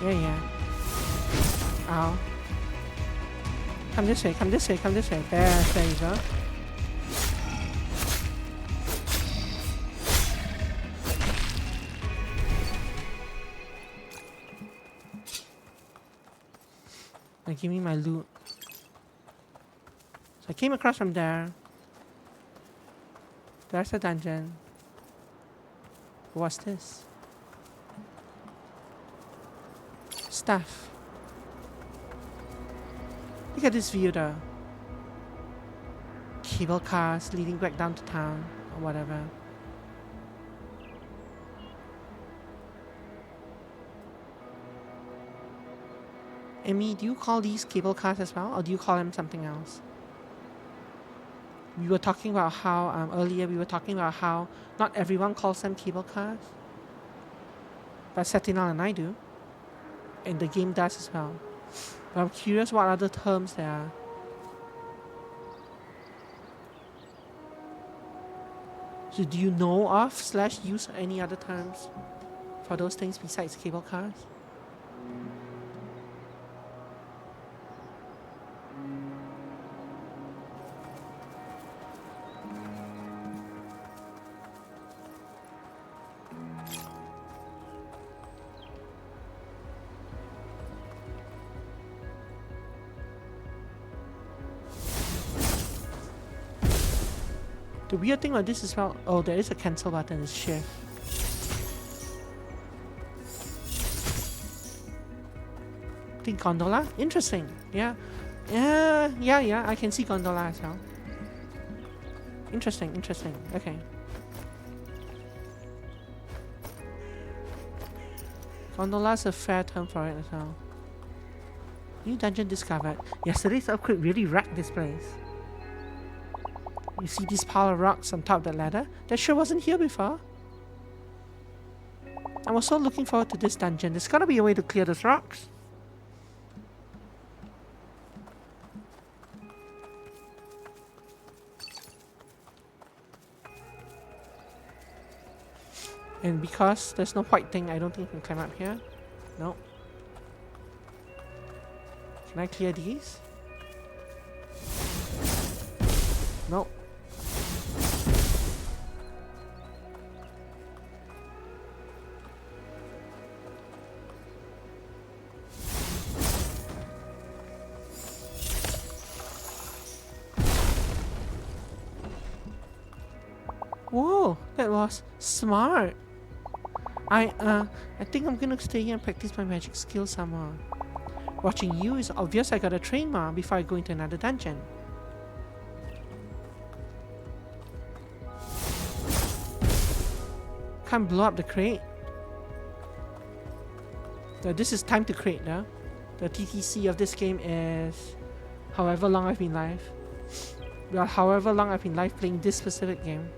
Yeah. Ow. Come this way, come this way, come this way. There you go. Now give me my loot. So I came across from there. There's a dungeon. What's this? Stuff. Look at this view though. Cable cars leading back down to town or whatever. Amy, do you call these cable cars as well, or do you call them something else? We were talking about how earlier we were talking about how not everyone calls them cable cars, but Sentinel and I do, and the game does as well. But I'm curious what other terms there are. So do you know of / use any other terms for those things besides cable cars? The weird thing about this is, well, oh, there is a cancel button, it's shift. I think gondola? Interesting. Yeah, I can see gondola as well. Interesting. Okay. Gondola's a fair term for it as well. New dungeon discovered. Yesterday's earthquake really wrecked this place. You see this pile of rocks on top of the ladder? That sure wasn't here before. I was so looking forward to this dungeon. There's gotta be a way to clear those rocks. And because there's no white thing, I don't think I can climb up here. No. Can I clear these? Nope. Whoa, that was smart. I think I'm gonna stay here and practice my magic skills some more. Watching you is obvious. I gotta train more before I go into another dungeon. Can't blow up the crate. So this is time to crate now. The TTC of this game is however long I've been live. Well, however long I've been live playing this specific game.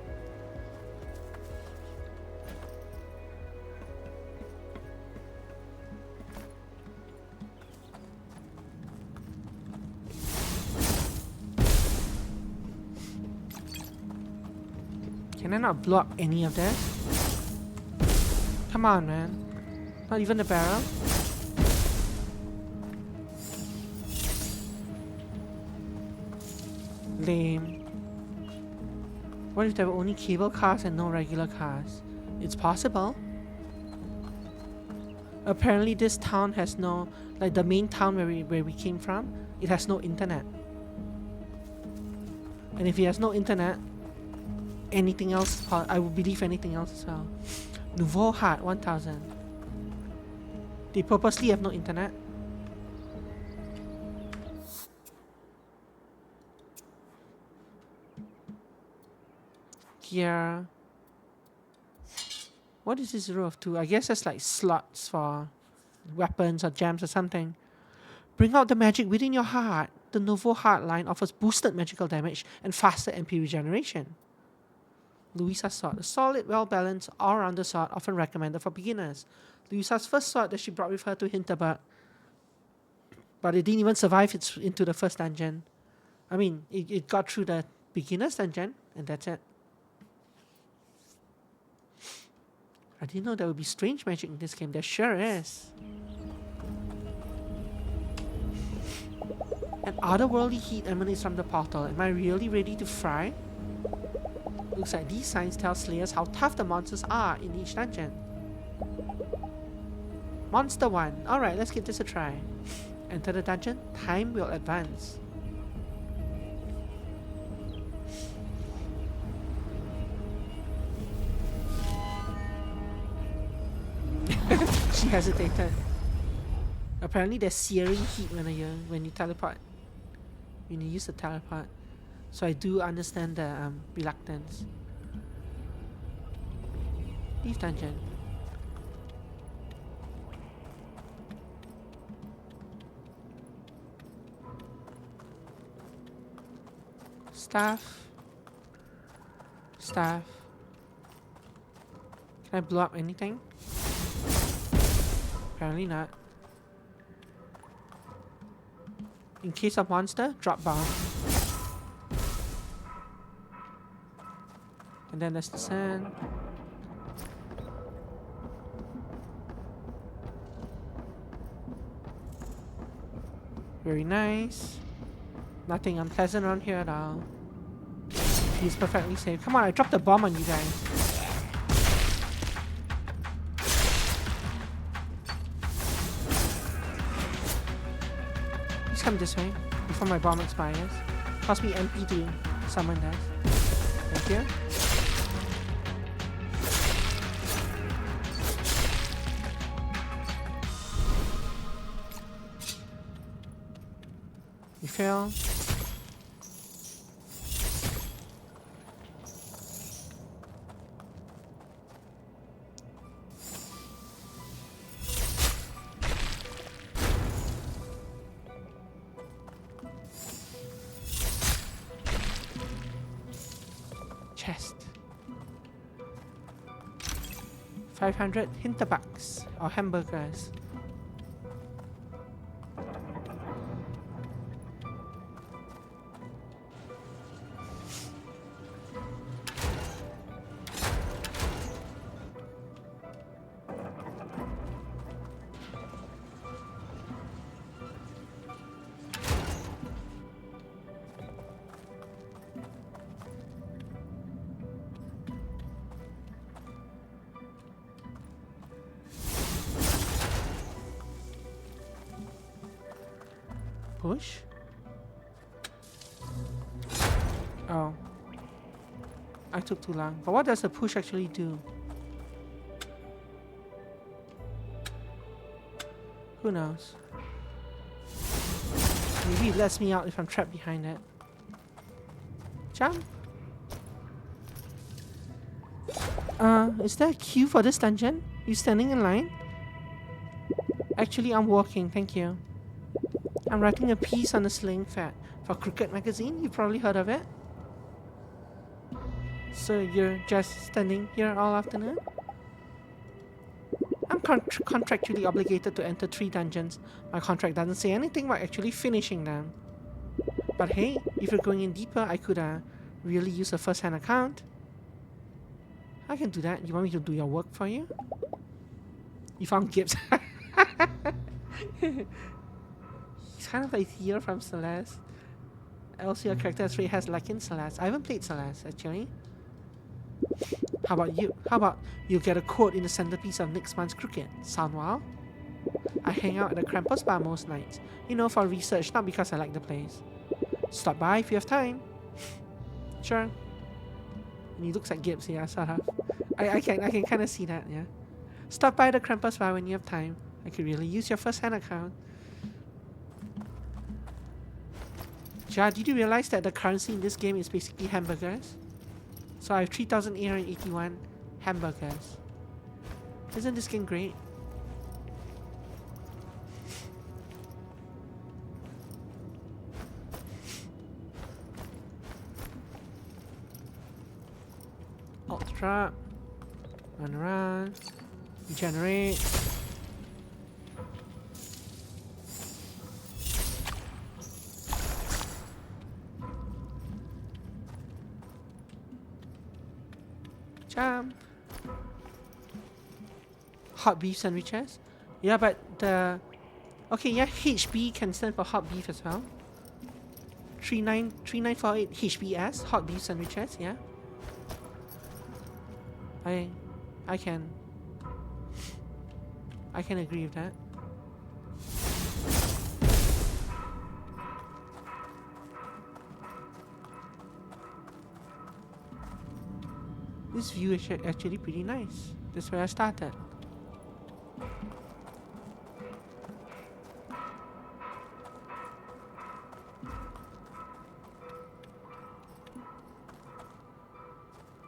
Can I not block any of that? Come on, man. Not even the barrel? Lame. What if there were only cable cars and no regular cars? It's possible. Apparently this town has no, like the main town where we came from, it has no internet. And if it has no internet, anything else, I would believe anything else as well. Nouveau Hard 1000. They purposely have no internet. Here. What is this row of 2? I guess that's like slots for weapons or gems or something. Bring out the magic within your heart. The Novo Heart line offers boosted magical damage and faster MP regeneration. Louisa's sword, a solid, well-balanced, all-rounder sword often recommended for beginners. Louisa's first sword that she brought with her to Hinterberg, but it didn't even survive into the first dungeon. I mean, it got through the beginner's dungeon, and that's it. I didn't know there would be strange magic in this game. There sure is. An otherworldly heat emanates from the portal. Am I really ready to fry? Looks like these signs tell Slayers how tough the monsters are in each dungeon. Monster 1. Alright, let's give this a try. Enter the dungeon. Time will advance. She hesitated. Apparently there's searing heat when you teleport. When you use the teleport. So I do understand the reluctance. Leave dungeon. Staff. Staff. Can I blow up anything? Apparently not. In case of monster, drop bomb. And then there's the sand. Very nice. Nothing unpleasant around here at all. He's perfectly safe. Come on, I dropped a bomb on you guys. Please come this way before my bomb expires. Cost me MP to summon that. Thank you. You fail. Chest. 500 Hinterbugs or hamburgers. Push? Oh. I took too long. But what does the push actually do? Who knows? Maybe it lets me out if I'm trapped behind it. Jump! Is there a queue for this dungeon? You standing in line? Actually, I'm walking, thank you. I'm writing a piece on the sling fat for Cricket magazine. You've probably heard of it. So you're just standing here all afternoon? I'm contractually obligated to enter 3 dungeons. My contract doesn't say anything about actually finishing them. But hey, if you're going in deeper, I could really use a first-hand account. I can do that. You want me to do your work for you? You found Gibbs. He's kind of like Theo from Celeste. Also, your character trait has like in Celeste. I haven't played Celeste, actually. How about you? How about you get a quote in the centerpiece of next month's Cricket? Sound wild? I hang out at the Krampus bar most nights. You know, for research, not because I like the place. Stop by if you have time. Sure. And he looks like Gibbs, yeah, sort of. I can kind of see that, yeah. Stop by the Krampus bar when you have time. I could really use your first-hand account. Ja, did you realize that the currency in this game is basically hamburgers? So I have 3,881 hamburgers. Isn't this game great? Ultra. Run. Regenerate. Jump. Hot beef sandwiches. Yeah, but the... Okay, yeah, HB can stand for hot beef as well. 3948 HBS, hot beef sandwiches, yeah. I can agree with that. This view is actually pretty nice. That's where I started.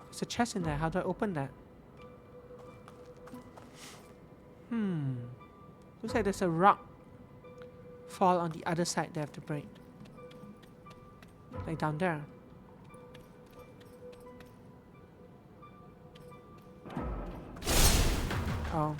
There's a chest in there. How do I open that? Looks like there's a rock fall on the other side they have to break. Like down there. Oh.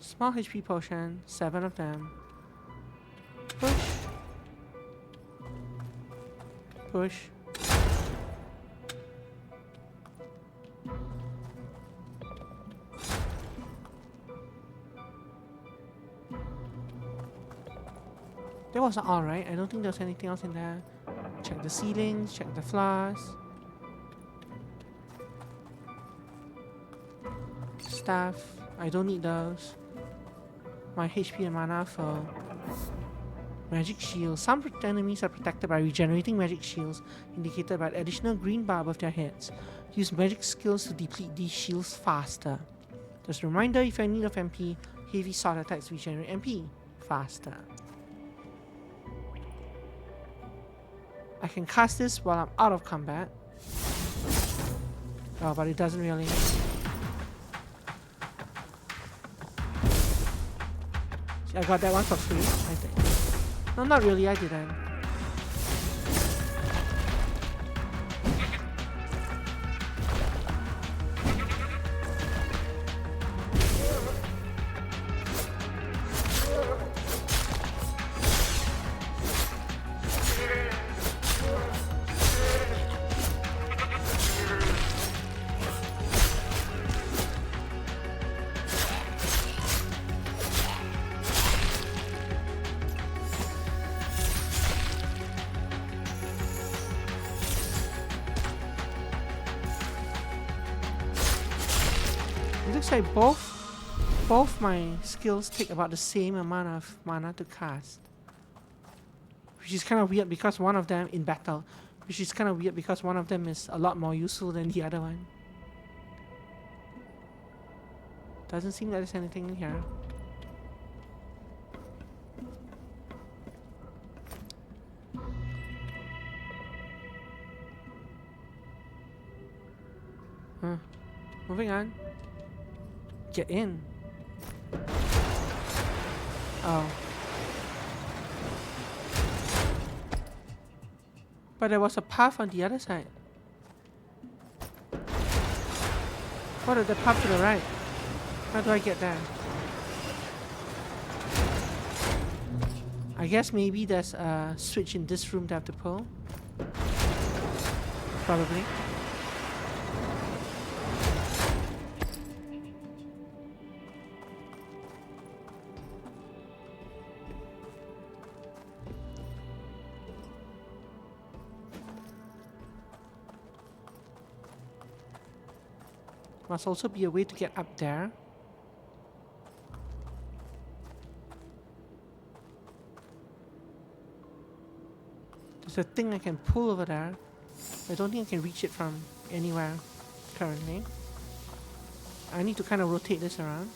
Small HP potion, 7 of them. Push. Push. That was alright. I don't think there's anything else in there. Check the ceilings, check the floors. Staff. I don't need those. My HP and mana for magic shields. Some enemies are protected by regenerating magic shields, indicated by an additional green bar above their heads. Use magic skills to deplete these shields faster. Just a reminder, if you're in need of MP, heavy sword attacks regenerate MP faster. I can cast this while I'm out of combat. Oh, but it doesn't really. I got that one for free, I think. No, not really, I didn't. Looks like both my skills take about the same amount of mana to cast, which is kind of weird because one of them in battle, which is kind of weird because one of them is a lot more useful than the other one. Doesn't seem like there's anything in here. Moving on. Get in. Oh. But there was a path on the other side. What is the path to the right? How do I get there? I guess maybe there's a switch in this room to have to pull. Probably. Must also be a way to get up there. There's a thing I can pull over there. I don't think I can reach it from anywhere currently. I need to kind of rotate this around.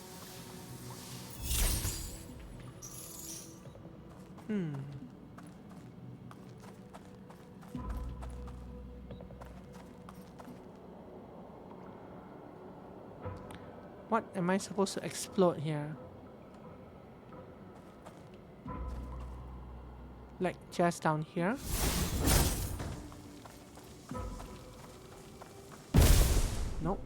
What am I supposed to explode here? Like just down here? Nope.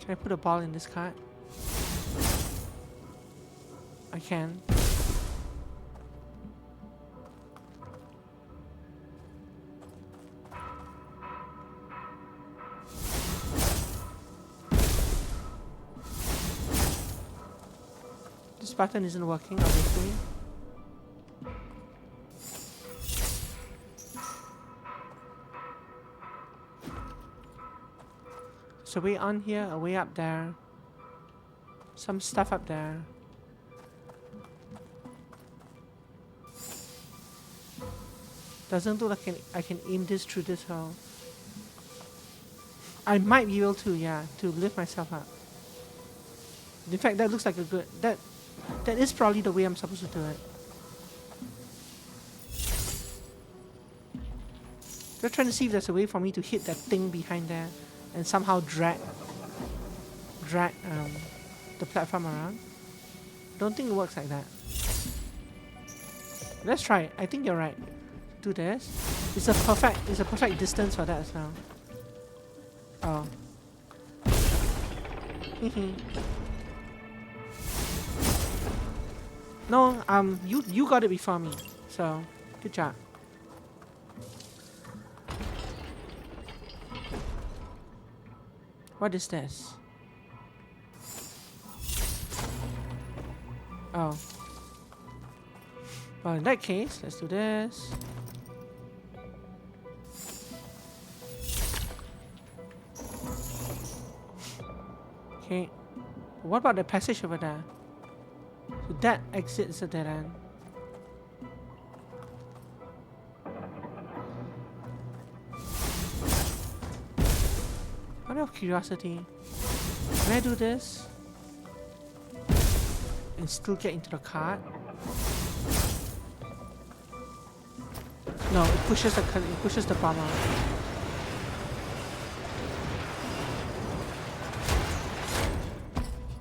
Can I put a ball in this cart? I can. This button isn't working, obviously. So way on here, a way up there. Some stuff up there. Doesn't look like I can aim this through this hole. I might be able to, yeah, to lift myself up. In fact, that looks like a good... That is probably the way I'm supposed to do it. Just trying to see if there's a way for me to hit that thing behind there and somehow drag the platform around. Don't think it works like that. Let's try it. I think you're right. Do this. It's a perfect distance for that as well. Oh. No, you got it before me. So, good job. What is this? Oh. Well, in that case, let's do this. Okay. What about the passage over there? So that exit is a dead end. Out of curiosity, can I do this and still get into the cart? No, it pushes the bomb out.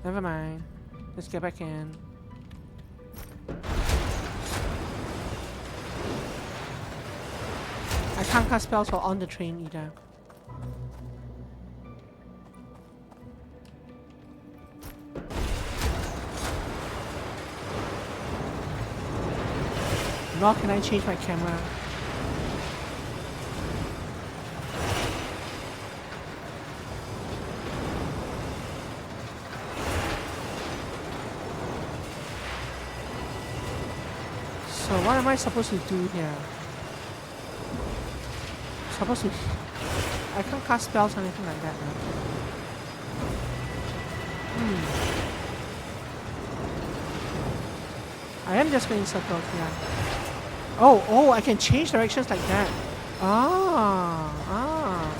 Never mind. Let's get back in. I can't cast spells while on the train either. Nor can I change my camera. So what am I supposed to do here? I can't cast spells or anything like that now. I am just going in circles, yeah. Oh, I can change directions like that.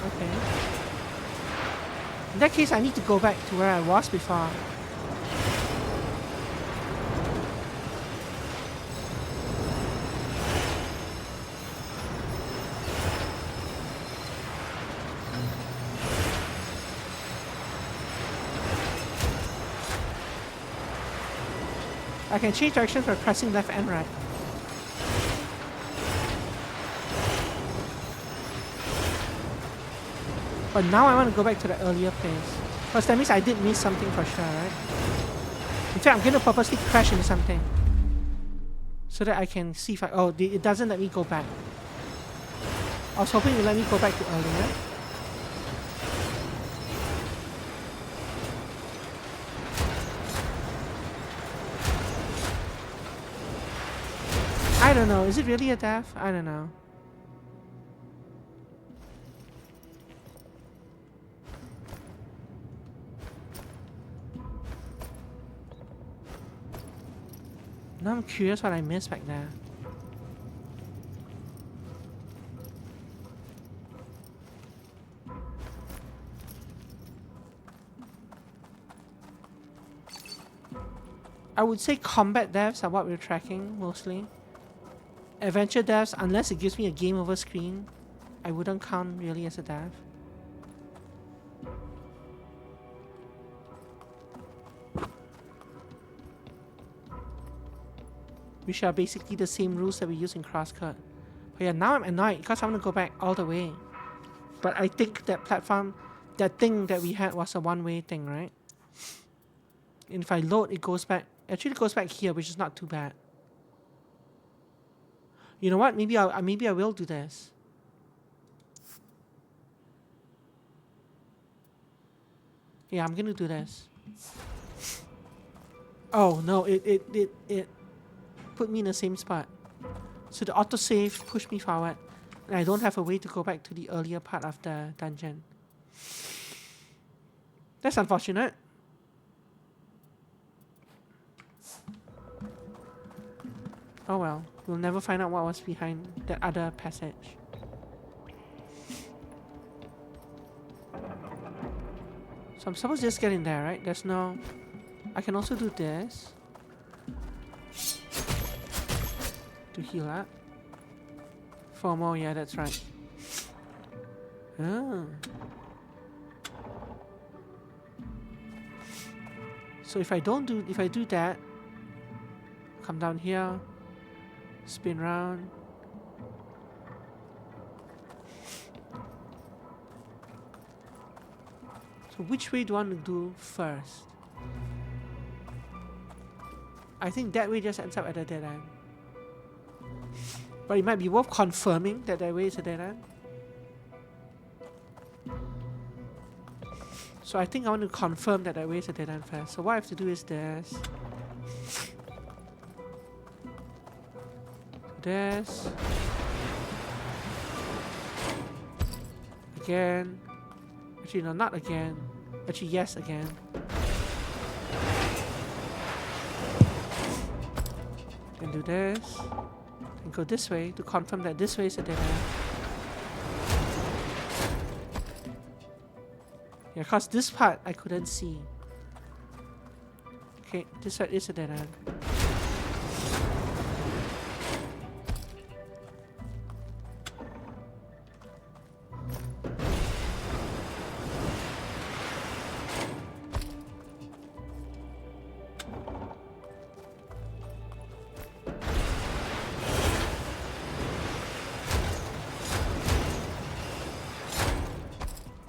Okay. In that case, I need to go back to where I was before. I can change directions by pressing left and right. But now I want to go back to the earlier place. Because that means I did miss something for sure, right? In fact, I'm going to purposely crash into something. So that I can see if I... Oh, it doesn't let me go back. I was hoping it would let me go back to earlier. I don't know. Is it really a death? I don't know. Now I'm curious what I missed back there. I would say combat deaths are what we're tracking mostly. adventure devs, unless it gives me a game over screen, I wouldn't count really as a dev. Which are basically the same rules that we use in Crosscut. But yeah, now I'm annoyed because I want to go back all the way. But I think that platform, that thing that we had was a one-way thing, right? And if I load, it goes back. Actually, it goes back here, which is not too bad. You know what? Maybe I will do this. Yeah, I'm gonna do this. Oh no! It put me in the same spot. So the autosave pushed me forward, and I don't have a way to go back to the earlier part of the dungeon. That's unfortunate. Oh well, we'll never find out what was behind that other passage. So I'm supposed to just get in there, right? There's no... I can also do this to heal up. 4 more, yeah, that's right. Oh. So if I do that, come down here, spin round. So which way do I want to do first? I think that way just ends up at a dead end. But it might be worth confirming that way is a dead end. So I think I want to confirm that way is a dead end first. So what I have to do is this. This. Again. Actually, no, not again. Actually, yes, again. Then do this. And go this way to confirm that this way is a dead end. Yeah, because this part I couldn't see. Okay, this side is a dead end.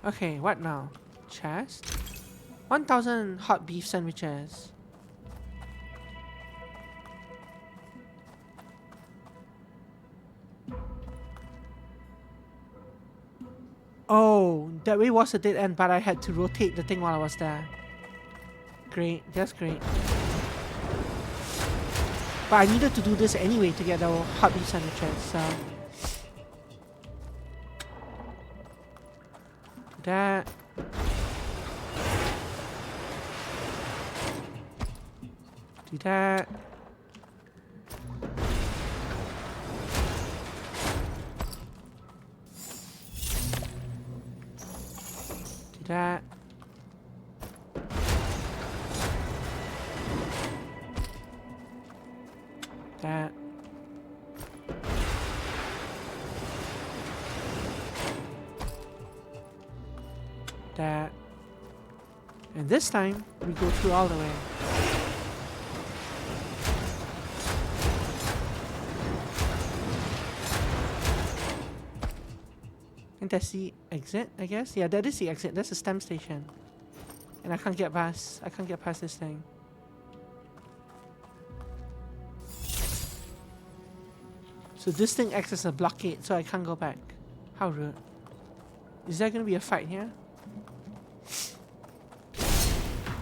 Okay, what now? Chest? 1,000 hot beef sandwiches. Oh, that way was a dead end, but I had to rotate the thing while I was there. Great, that's great. But I needed to do this anyway to get the hot beef sandwiches, so... that. Do that. Do that. That. That. And this time, we go through all the way. And that's the exit, I guess? Yeah, that is the exit. That's the stem station. And I can't get past this thing. So this thing acts as a blockade, so I can't go back. How rude. Is there gonna be a fight here?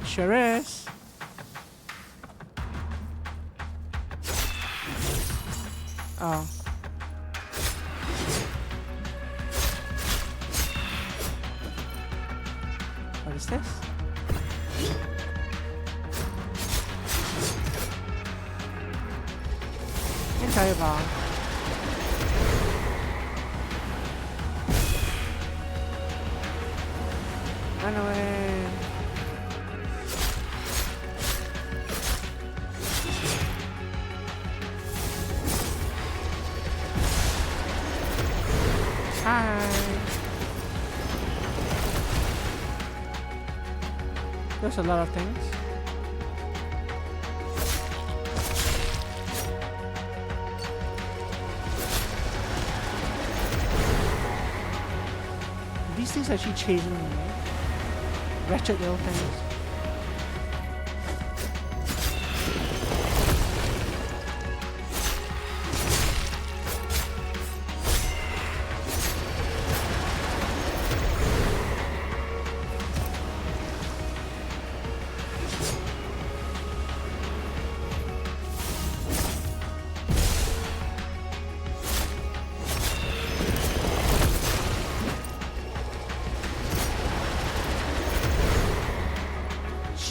Sure is. Oh. What is this? Entire bar. Run away. There's a lot of things. These things actually chasing me. Wretched little things.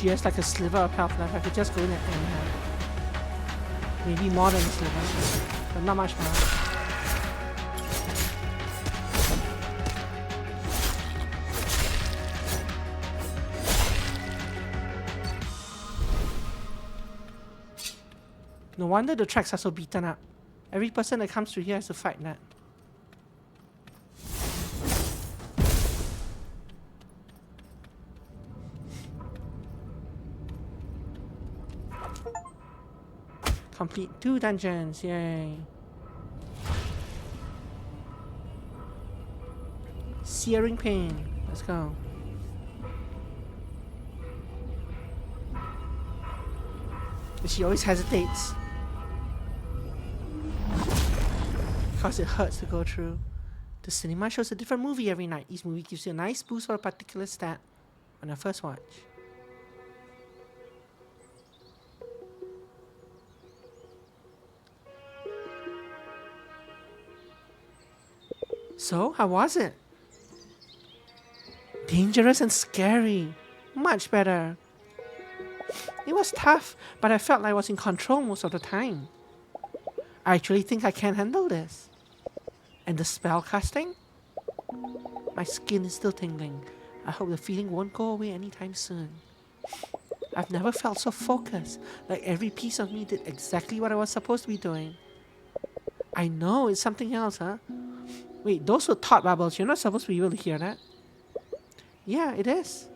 She has like a sliver of health left. I could just go in and end her. Maybe more than a sliver, but not much more. No wonder the tracks are so beaten up. Every person that comes through here has to fight that. Complete 2 dungeons, yay. Searing pain, let's go. She always hesitates. Because it hurts to go through. The cinema shows a different movie every night. Each movie gives you a nice boost for a particular stat on your first watch. So, how was it? Dangerous and scary. Much better. It was tough, but I felt like I was in control most of the time. I actually think I can handle this. And the spell casting? My skin is still tingling. I hope the feeling won't go away anytime soon. I've never felt so focused, like every piece of me did exactly what I was supposed to be doing. I know, it's something else, huh? Wait, those were thought bubbles. You're not supposed to be able to hear that. Yeah, it is.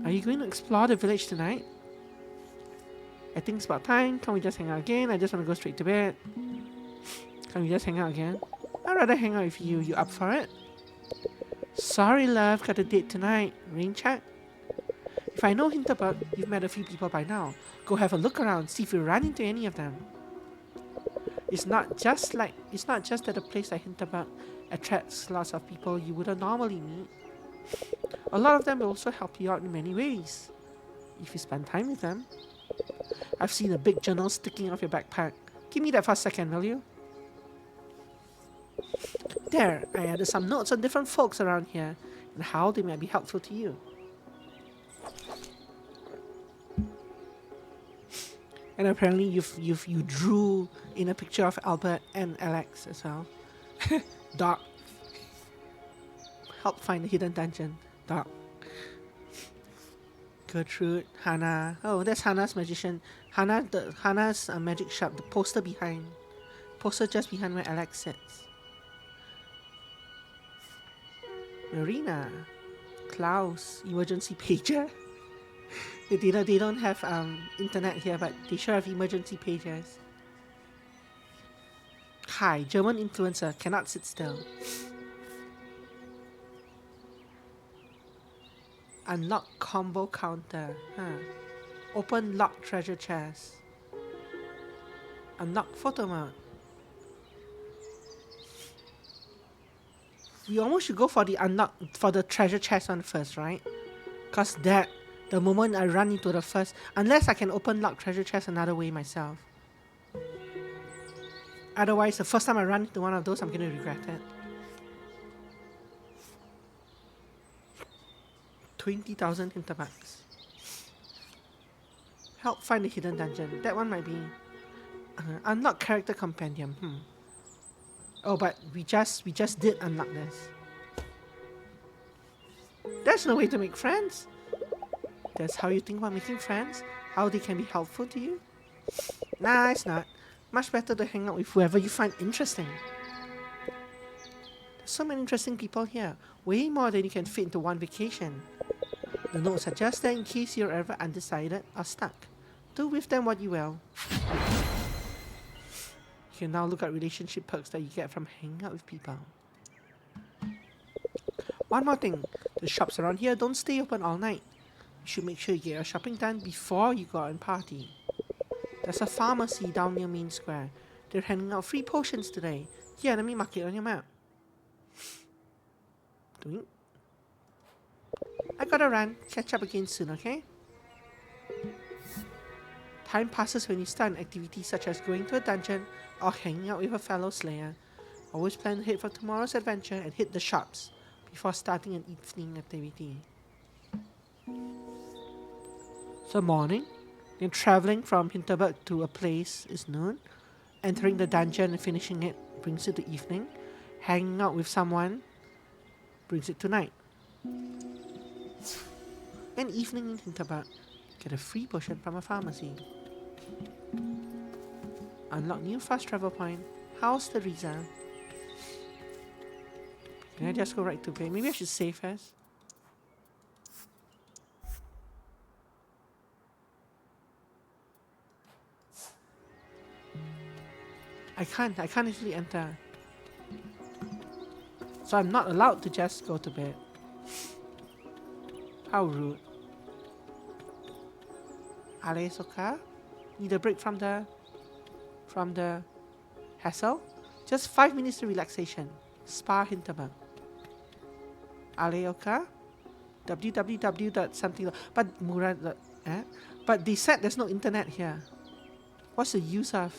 Are you going to explore the village tonight? I think it's about time. Can we just hang out again? I just want to go straight to bed. Can we just hang out again? I'd rather hang out with you. You up for it? Sorry, love. Got a date tonight. Rain check? If I know Hinterberg, you've met a few people by now. Go have a look around. See if you run into any of them. It's not just that a place like Hinterberg attracts lots of people you wouldn't normally meet. A lot of them will also help you out in many ways, if you spend time with them. I've seen a big journal sticking off your backpack. Give me that for a second, will you? There, I added some notes on different folks around here and how they might be helpful to you. And apparently you drew in a picture of Albert and Alex as well. Doc. Help find the hidden dungeon. Doc. Gertrude, Hannah. Oh, that's Hannah's magician. Hannah's magic shop. The poster behind. Poster just behind where Alex sits. Marina. Klaus. Emergency pager. They don't have internet here, but they sure have emergency pages. Hi, German influencer. Cannot sit still. Unlock combo counter. Open locked treasure chest. Unlock photo mode. We almost should go for the treasure chest one first, right? Cause that, the moment I run into the first, unless I can open locked treasure chest another way myself. Otherwise, the first time I run into one of those, I'm gonna regret it. 20,000 Hinterbugs. Help find the hidden dungeon. That one might be unlock character compendium. Oh, but we just did unlock this. There's no way to make friends. That's how you think about making friends? How they can be helpful to you? Nah, it's not. Much better to hang out with whoever you find interesting. There's so many interesting people here. Way more than you can fit into one vacation. The note suggests that in case you're ever undecided or stuck, do with them what you will. You can now look at relationship perks that you get from hanging out with people. One more thing, the shops around here don't stay open all night. You should make sure you get your shopping done before you go out and party. There's a pharmacy down near Main Square. They're handing out free potions today. Here, let me mark it on your map. Doing. I gotta run. Catch up again soon, okay? Time passes when you start an activity such as going to a dungeon or hanging out with a fellow slayer. Always plan ahead for tomorrow's adventure and hit the shops before starting an evening activity. So morning, then traveling from Hinterberg to a place is noon. Entering the dungeon and finishing it brings it to evening. Hanging out with someone brings it to night. An evening in Hinterberg. Get a free potion from a pharmacy. Unlock new fast travel point. How's Teresa? Can I just go right to bed? Maybe I should save first. I can't easily enter. So I'm not allowed to just go to bed. How rude. Ale Soka? Need a break from the hassle? Just 5 minutes to relaxation. Spa Hinterberg. Aleoka? www.something. But Murad. But they said there's no internet here. What's the use of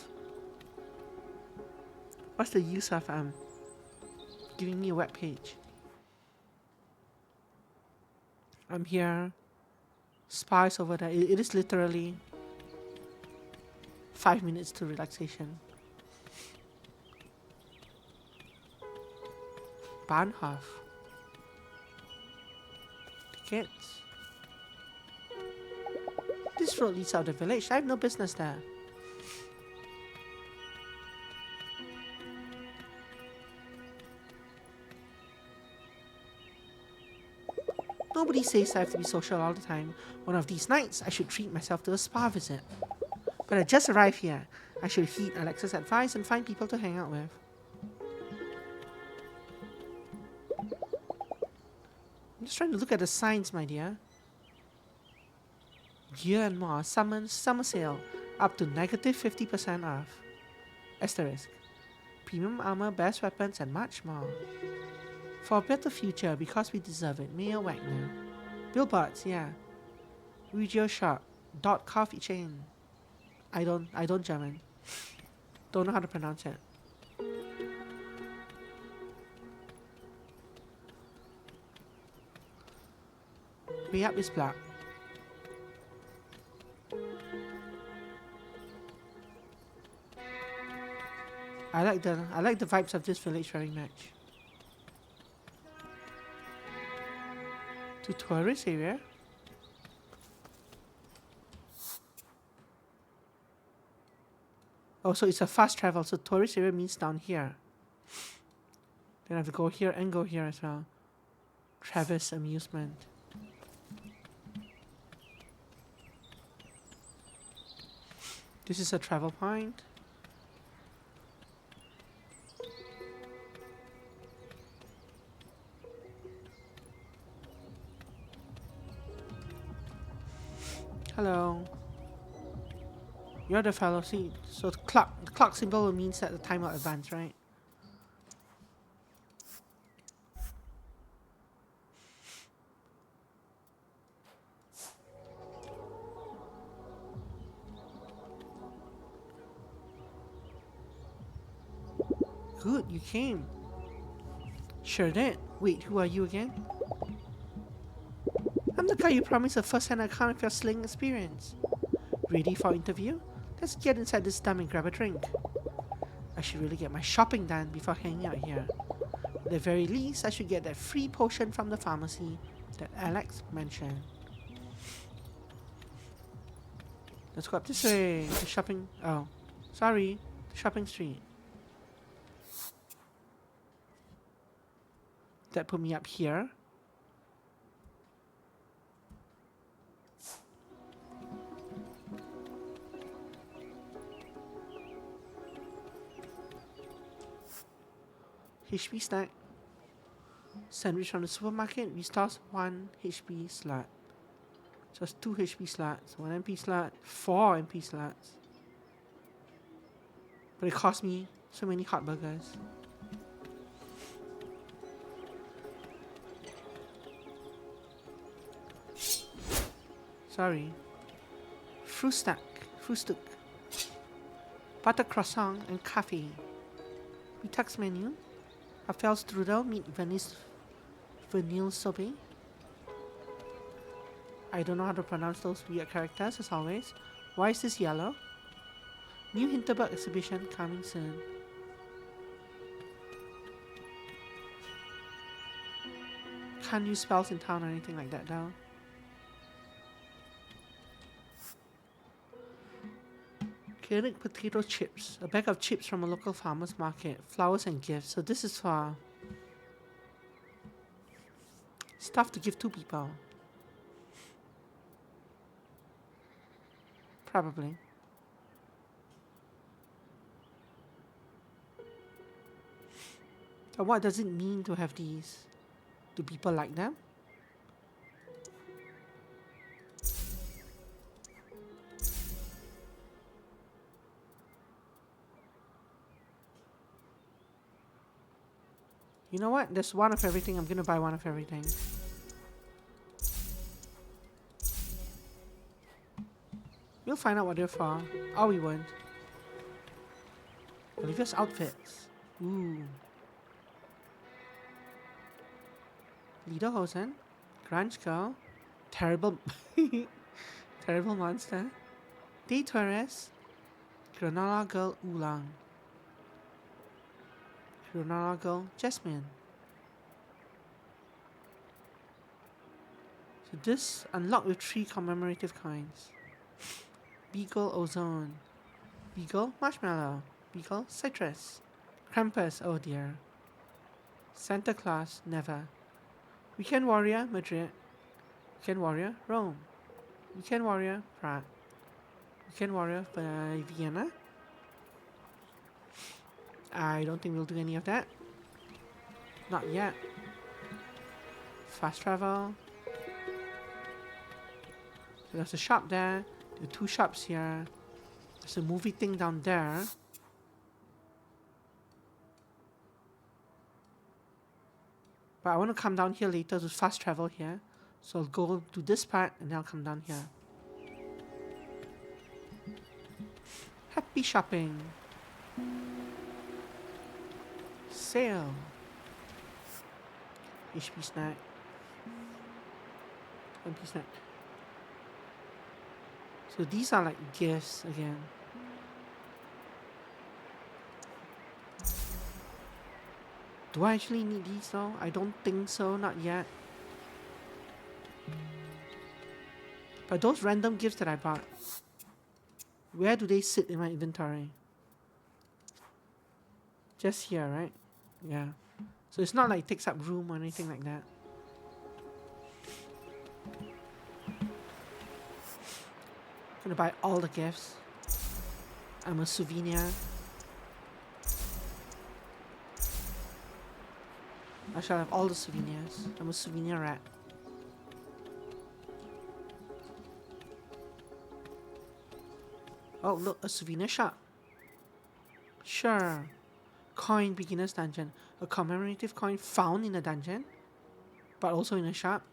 giving me a web page? I'm here. Spa is over there. It is literally 5 minutes to relaxation. Bahnhof. Tickets. This road leads out of the village. I have no business there. Nobody says I have to be social all the time. One of these nights, I should treat myself to a spa visit. But I just arrived here. I should heed Alexa's advice and find people to hang out with. I'm just trying to look at the signs, my dear. Gear and more. Summer sale. Up to negative 50% off. Asterisk. Premium armor, best weapons, and much more. For a better future, because we deserve it. Mayor Wagner. Billboards, yeah. Regio shop. Dot coffee chain. I don't German. Don't know how to pronounce it. Way up is black. I like the vibes of this village very much. To tourist area. Oh, so it's a fast travel, so tourist area means down here. Then I have to go here and go here as well. Travis Amusement. This is a travel point. Hello. You're the fellow. See, so the clock symbol means that the time will advance, right? Good, you came. Sure did. Wait, who are you again? I'm the guy you promised a first-hand account of your sling experience. Ready for interview? Let's get inside this dump and grab a drink. I should really get my shopping done before hanging out here. At the very least, I should get that free potion from the pharmacy that Alex mentioned. Let's go up this way. The shopping... Oh, sorry. The shopping street. That put me up here. HP snack. Sandwich from the supermarket restores 1 HP slot. Just 2 HP slots, 1 MP slot, 4 MP slots. But it cost me so many hot burgers. Sorry. Frühstück. Butter croissant and coffee. Retax menu. Apfelstrudel meet vanille sorbet. I don't know how to pronounce those weird characters as always. Why is this yellow? New Hinterberg exhibition coming soon. Can't use spells in town or anything like that though. Organic potato chips. A bag of chips from a local farmer's market. Flowers and gifts. So this is for stuff to give to people. Probably. But what does it mean to have these? Do people like them? You know what? There's one of everything. I'm gonna buy one of everything. We'll find out what they're for. Or we won't. Olivia's outfits. Ooh. Lederhosen. Grunge Girl. Terrible. Terrible Monster. Day Torres. Granola Girl Oolong. Granola Girl Jasmine. So this unlocked with 3 commemorative coins. Beagle Ozone. Beagle Marshmallow. Beagle Citrus. Krampus, oh dear. Santa Claus, never. Weekend Warrior, Madrid. Weekend Warrior, Rome. Weekend Warrior, Prague. Weekend Warrior, Vienna. I don't think we'll do any of that. Not yet. Fast travel. So there's a shop there. There are 2 shops here. There's a movie thing down there. But I want to come down here later to fast travel here. So I'll go to this part and then I'll come down here. Happy shopping. Sale. HP snack. MP snack. So these are like gifts again. Do I actually need these though? I don't think so, not yet. But those random gifts that I bought, where do they sit in my inventory? Just here, right? Yeah. So it's not like it takes up room or anything like that. I'm gonna buy all the gifts. I'm a souvenir. I shall have all the souvenirs. I'm a souvenir rat. Oh, look, a souvenir shop. Sure. Coin beginner's dungeon. A commemorative coin found in a dungeon, but also in a shop.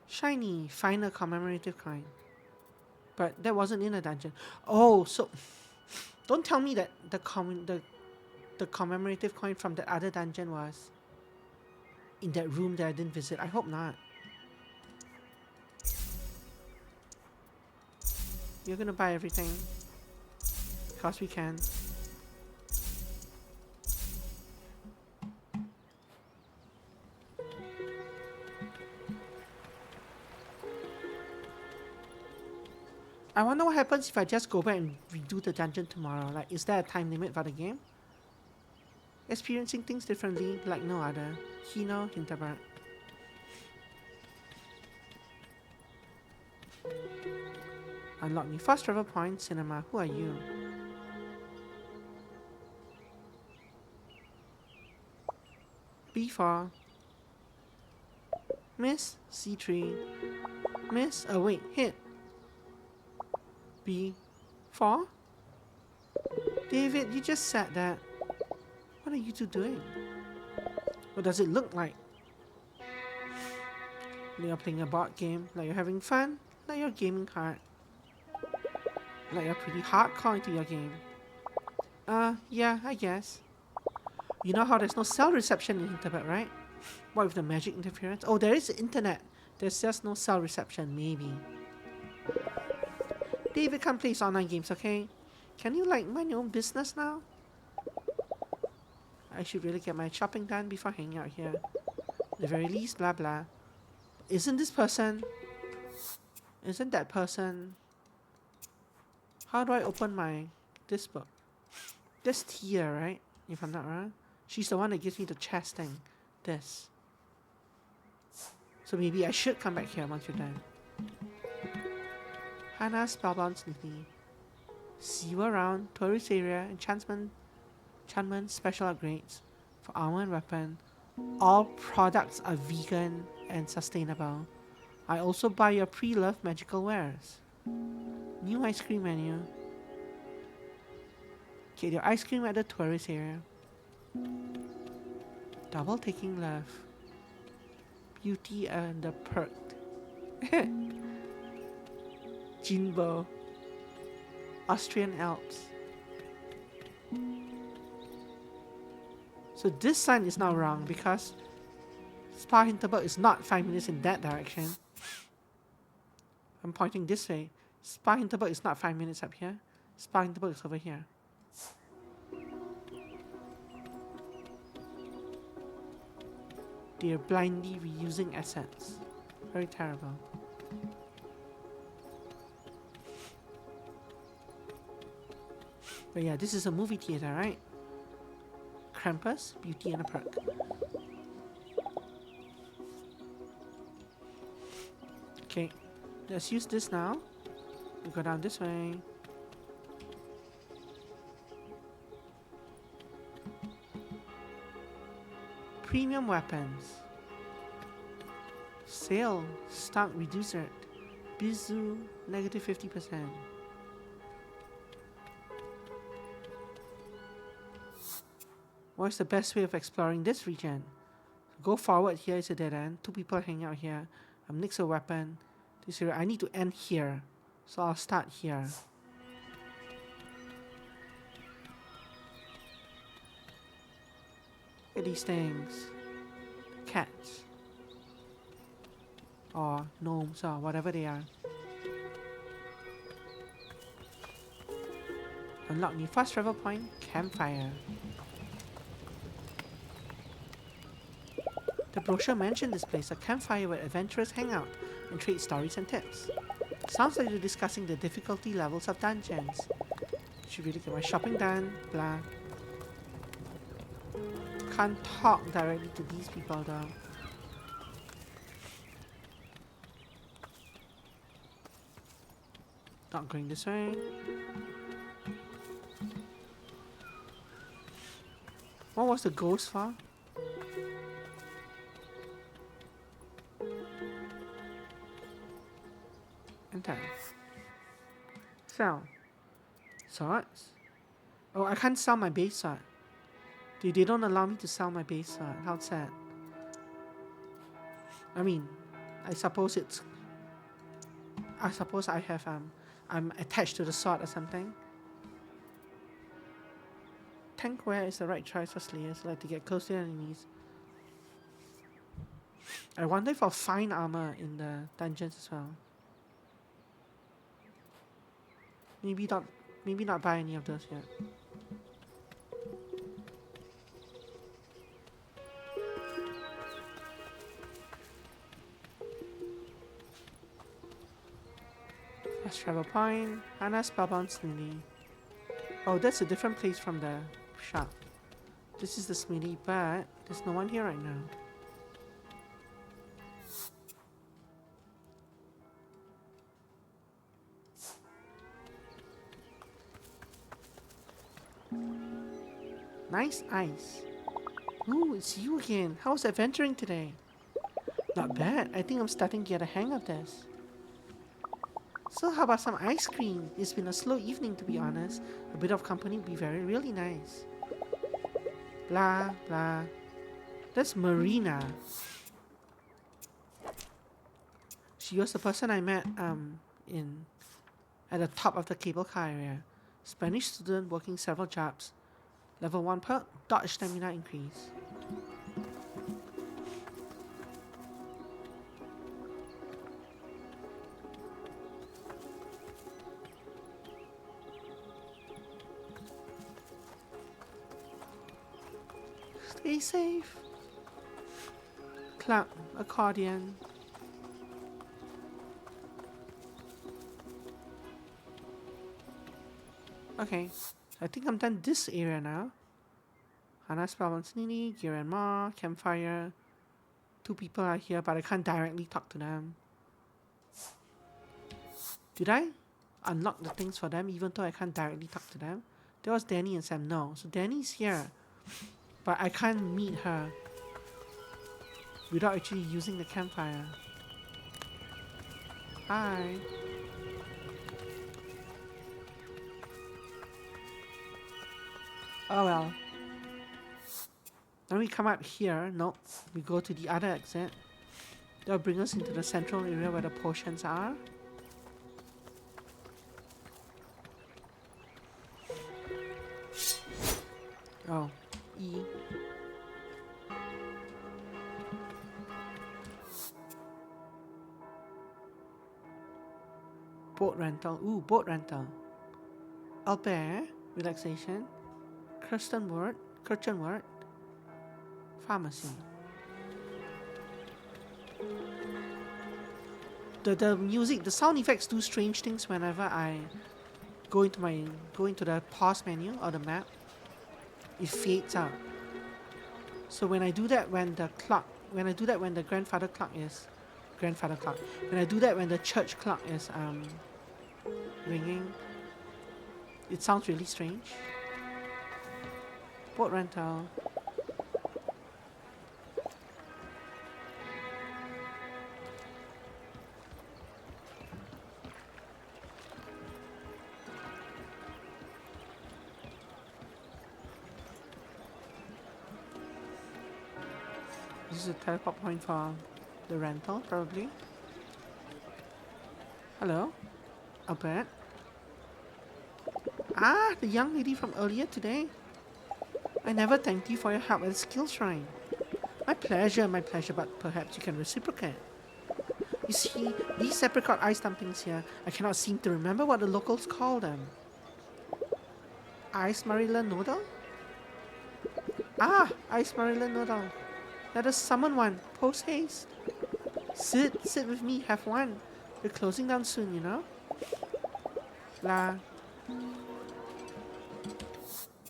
Shiny. Find a commemorative coin. But that wasn't in a dungeon. Oh, so don't tell me that the commemorative coin from the other dungeon was in that room that I didn't visit. I hope not. You're gonna buy everything. Because we can. I wonder what happens if I just go back and redo the dungeon tomorrow. Like, is there a time limit for the game? Experiencing things differently like no other. Hino, Hinterberg. Unlock new fast travel point. Cinema. Who are you? B4. Miss. C3. Miss. Oh wait, hit. B4? David, you just said that. What are you two doing? What does it look like? Like you're playing a board game, like you're having fun, like you're gaming hard. Like you're pretty hardcore into your game. Yeah, I guess. You know how there's no cell reception in Hinterberg, right? What with the magic interference? Oh, there is the internet. There's just no cell reception, maybe. David can't play online games, okay? Can you, like, mind your own business now? I should really get my shopping done before hanging out here. At the very least, blah blah. Isn't that person? How do I open this book? This Tia, right? If I'm not wrong. She's the one that gives me the chest thing. This. So maybe I should come back here once you're done. Hannah spellbound Smithy. See you around. Tourist area. Enchantment special upgrades. For armor and weapon. All products are vegan and sustainable. I also buy your pre-loved magical wares. New ice cream menu. Get your ice cream at the tourist area. Double taking left. Beauty and the perked. Jinbo. Austrian Alps. So this sign is now wrong because Spa Hinterberg is not 5 minutes in that direction. I'm pointing this way. Spa Hinterberg is not 5 minutes up here. Spa Hinterberg is over here. They're blindly reusing assets. Very terrible. But yeah, this is a movie theater, right? Krampus, Beauty and a Perk. Okay, let's use this now. We go down this way. Premium weapons. Sale, stock reducer. Bizu, negative 50%. What's the best way of exploring this region? Go forward, here is a dead end. 2 people hanging out here. I'm next to a weapon. This area, I need to end here. So I'll start here. Look at these things. Cats. Or gnomes or whatever they are. Unlock new fast travel point. Campfire. The brochure mentioned this place, a campfire where adventurers hang out and trade stories and tips. Sounds like you're discussing the difficulty levels of dungeons. Should really get my shopping done, blah. Can't talk directly to these people though. Not going this way. What was the ghost for? Enter. Sell. Swords? Oh, I can't sell my base sword. They don't allow me to sell my base sword. How sad. I mean, I suppose I have I'm attached to the sword or something. Tankware is the right choice for slayers who like to get close to enemies. I wonder if I'll find armor in the dungeons as well. Maybe not buy any of those yet. Fast travel point. Hannah's spellbound smithy. Oh, that's a different place from the shop. This is the smithy, but there's no one here right now. Nice ice. Ooh, it's you again. How's adventuring today? Not bad. I think I'm starting to get a hang of this. So how about some ice cream? It's been a slow evening, to be honest. A bit of company would be really nice. Blah, blah. That's Marina. She was the person I met in at the top of the cable car area. Spanish student working several jobs. Level 1 perk, dodge stamina increase. Stay safe. Clap, accordion. Okay, I think I'm done this area now. Hana spell Snini, Gear and Ma, campfire. 2 people are here, but I can't directly talk to them. Did I unlock the things for them even though I can't directly talk to them? There was Danny and Sam. No. So Danny's here, but I can't meet her without actually using the campfire. Hi. Oh well. Then we come out here. Nope. We go to the other exit. That'll bring us into the central area where the potions are. Oh, E. Boat rental. Ooh, boat rental. Albert, relaxation. Kirsten word. Pharmacy. The music, the sound effects do strange things whenever I go into the pause menu or the map. It fades out. So when I do that when the when I do that when the when I do that when the church clock is ringing, it sounds really strange. Boat rental. This is a teleport point for the rental, probably. Hello, Albert. Ah, the young lady from earlier today. I never thanked you for your help at the skill shrine. My pleasure, but perhaps you can reciprocate. You see, these apricot ice dumplings here, I cannot seem to remember what the locals call them. Ice marilla noodle? Ah, ice marilla noodle. Let us summon one, post haste. Sit with me, have one. We're closing down soon, you know? Blah.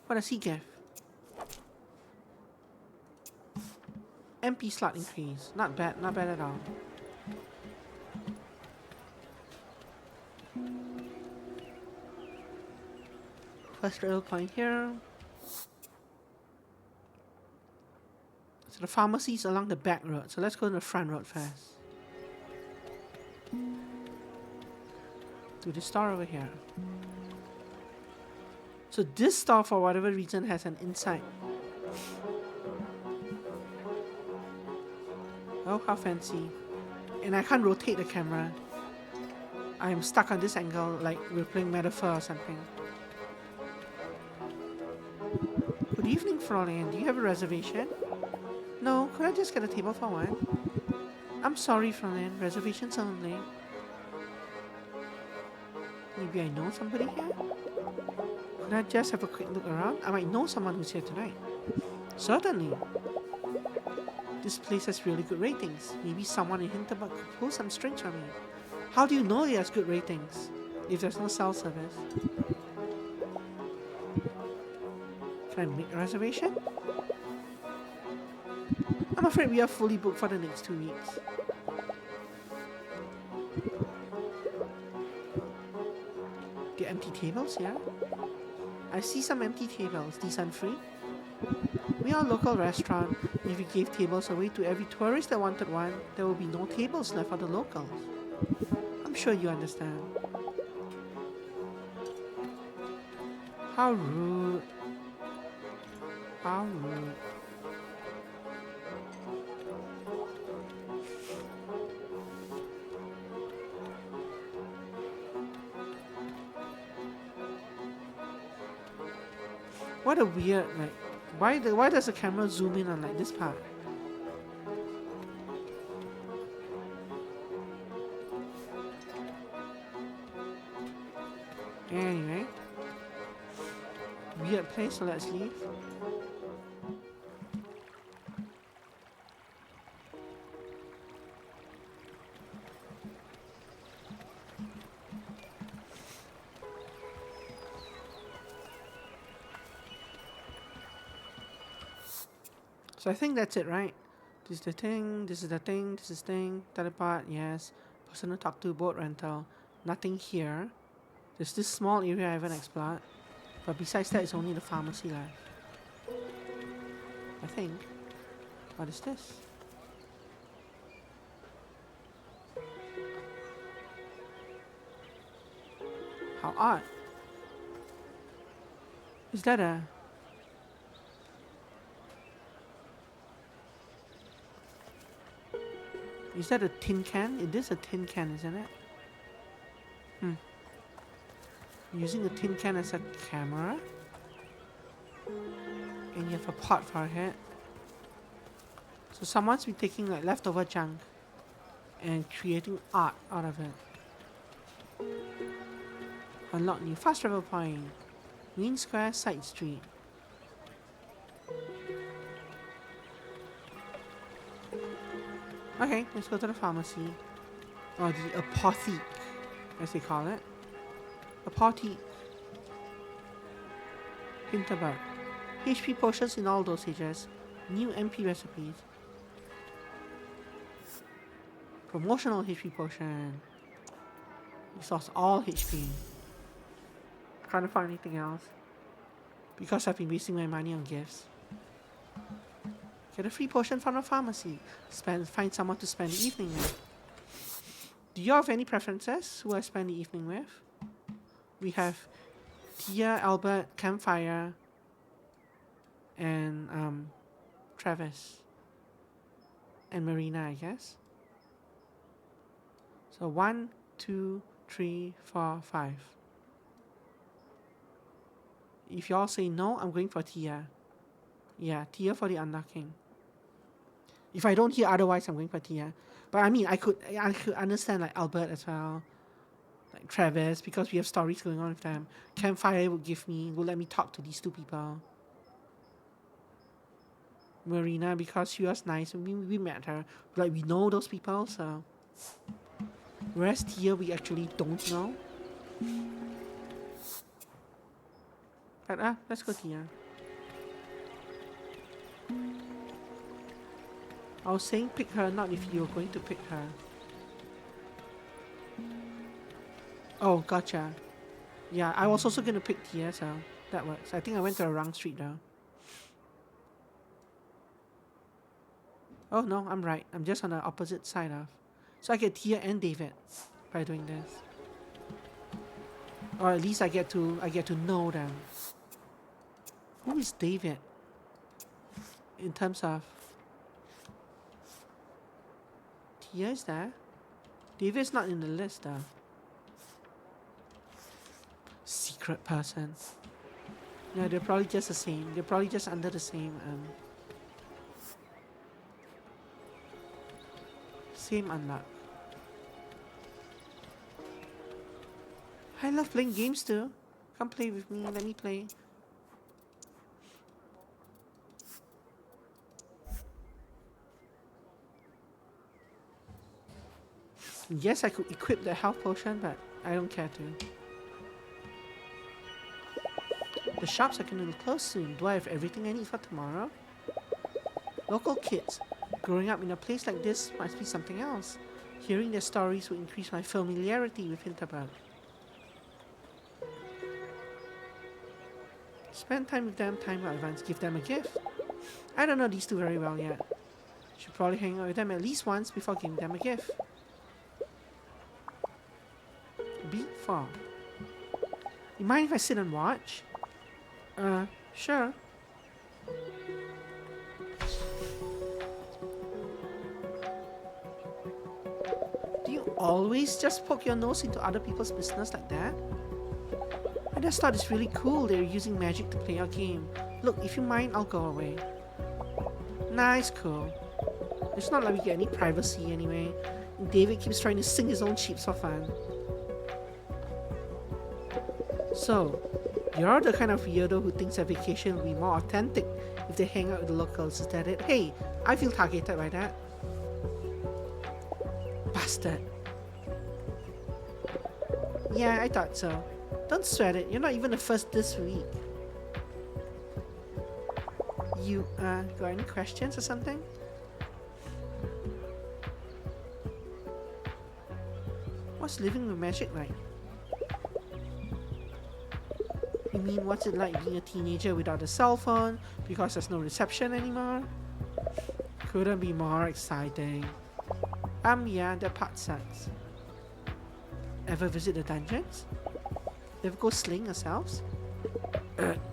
What does he give? MP slot increase. Not bad at all. First rail point here. So the pharmacy is along the back road. So let's go to the front road first. To the store over here. So this store, for whatever reason, has an inside. Oh, how fancy. And I can't rotate the camera. I'm stuck on this angle like we're playing Metaphor or something. Good evening, Florian. Do you have a reservation? No, could I just get a table for one? I'm sorry, Florian. Reservations only. Maybe I know somebody here? Could I just have a quick look around? I might know someone who's here tonight. Certainly. This place has really good ratings. Maybe someone in Hinterberg could pull some strings for me. How do you know it has good ratings if there's no cell service? Can I make a reservation? I'm afraid we are fully booked for the next 2 weeks. The empty tables here? I see some empty tables. These aren't free? We are a local restaurant. If we gave tables away to every tourist that wanted one, there would be no tables left for the locals. I'm sure you understand. How rude. How rude. What a weird, like, why does the camera zoom in on like this part? Anyway, weird place, so let's leave. So I think that's it, right? This is the thing, this is the thing, this is the thing, teleport, yes. Person to talk to, boat rental. Nothing here. There's this small area I haven't explored. But besides that, it's only the pharmacy left. I think. What is this? How odd. Is that a... Is that a tin can? It is a tin can, isn't it? Using a tin can as a camera. And you have a pot for a head. So someone's been taking like leftover junk and creating art out of it. Unlock new fast travel point. Main Square, Side Street. Okay, let's go to the pharmacy. Or the apotheke, as they call it. Apotheke. Hinterberg. HP potions in all dosages. New MP recipes. Promotional HP potion. Restores all HP. Can't find anything else. Because I've been wasting my money on gifts. Get a free potion from the pharmacy. Find someone to spend the evening with. Do you have any preferences who I spend the evening with? We have Tia, Albert, Campfire, and Travis. And Marina, I guess. So 1, 2, 3, 4, 5. If y'all say no, I'm going for Tia. Yeah, Tia for the unlocking. If I don't hear otherwise, I'm going for Tia. But I mean, I could understand like Albert as well, like Travis, because we have stories going on with them. Campfire would let me talk to these two people. Marina, because she was nice, we met her. Like, we know those people, so. Whereas Tia, we actually don't know. But let's go Tia. I was saying pick her, not if you were going to pick her. Oh, gotcha. Yeah, I was also gonna pick Tia, so that works. I think I went to the wrong street though. Oh no, I'm right. I'm just on the opposite side of. So I get Tia and David by doing this. Or at least I get to know them. Who is David? In terms of Tia is there. David's not in the list though. Secret person. Yeah, they're probably just the same. They're probably just under the same same unlock. I love playing games too. Come play with me. Let me play. Yes, I could equip the health potion, but I don't care to. The shops are going to close soon. Do I have everything I need for tomorrow? Local kids. Growing up in a place like this must be something else. Hearing their stories will increase my familiarity with Hinterberg. Spend time with them, time in advance, give them a gift. I don't know these two very well yet. Should probably hang out with them at least once before giving them a gift. B4. You mind if I sit and watch? Sure. Do you always just poke your nose into other people's business like that? I just thought it's really cool they're using magic to play our game. Look, if you mind, I'll go away. Nah, it's cool. It's not like we get any privacy anyway. And David keeps trying to sing his own sheep for fun. So, you're the kind of weirdo who thinks a vacation will be more authentic if they hang out with the locals. Is that it? Hey, I feel targeted by that. Bastard. Yeah, I thought so. Don't sweat it. You're not even the first this week. You, got any questions or something? What's living with magic like? You mean what's it like being a teenager without a cell phone because there's no reception anymore? Couldn't be more exciting. Yeah, that part sucks. Ever visit the dungeons? Ever go sling yourselves?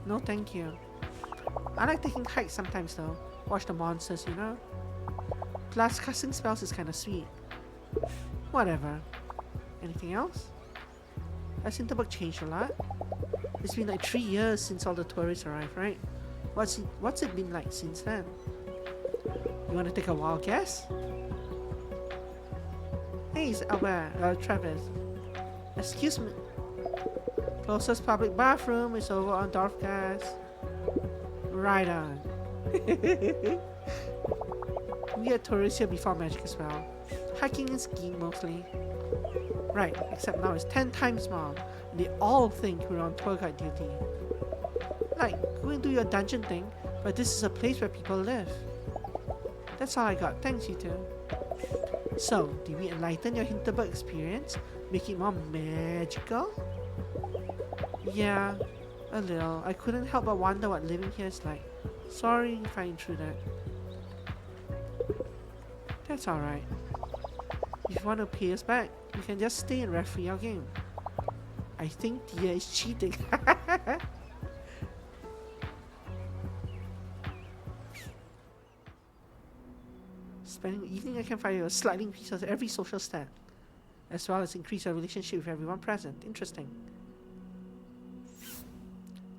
No thank you. I like taking hikes sometimes though. Watch the monsters, you know? Plus casting spells is kinda sweet. Whatever. Anything else? Has Hinterberg changed a lot? It's been like 3 years since all the tourists arrived, right? What's it been like since then? You wanna take a wild guess? Hey, it's Albert, Travis. Excuse me. Closest public bathroom is over on Dorfgas. Right on. We had tourists here before magic as well. Hiking and skiing mostly. Right, except now it's 10 times more. And they all think we're on tour guide duty. Like, go and do your dungeon thing, but this is a place where people live. That's all I got, thanks you two. So, did we enlighten your Hinterberg experience? Make it more magical? Yeah, a little. I couldn't help but wonder what living here is like. Sorry if I intruded. That's alright. If you want to pay us back, you can just stay and referee our game. I think Tia is cheating. Spending the evening I can find a slightly increase of every social stat, as well as increase your relationship with everyone present. Interesting.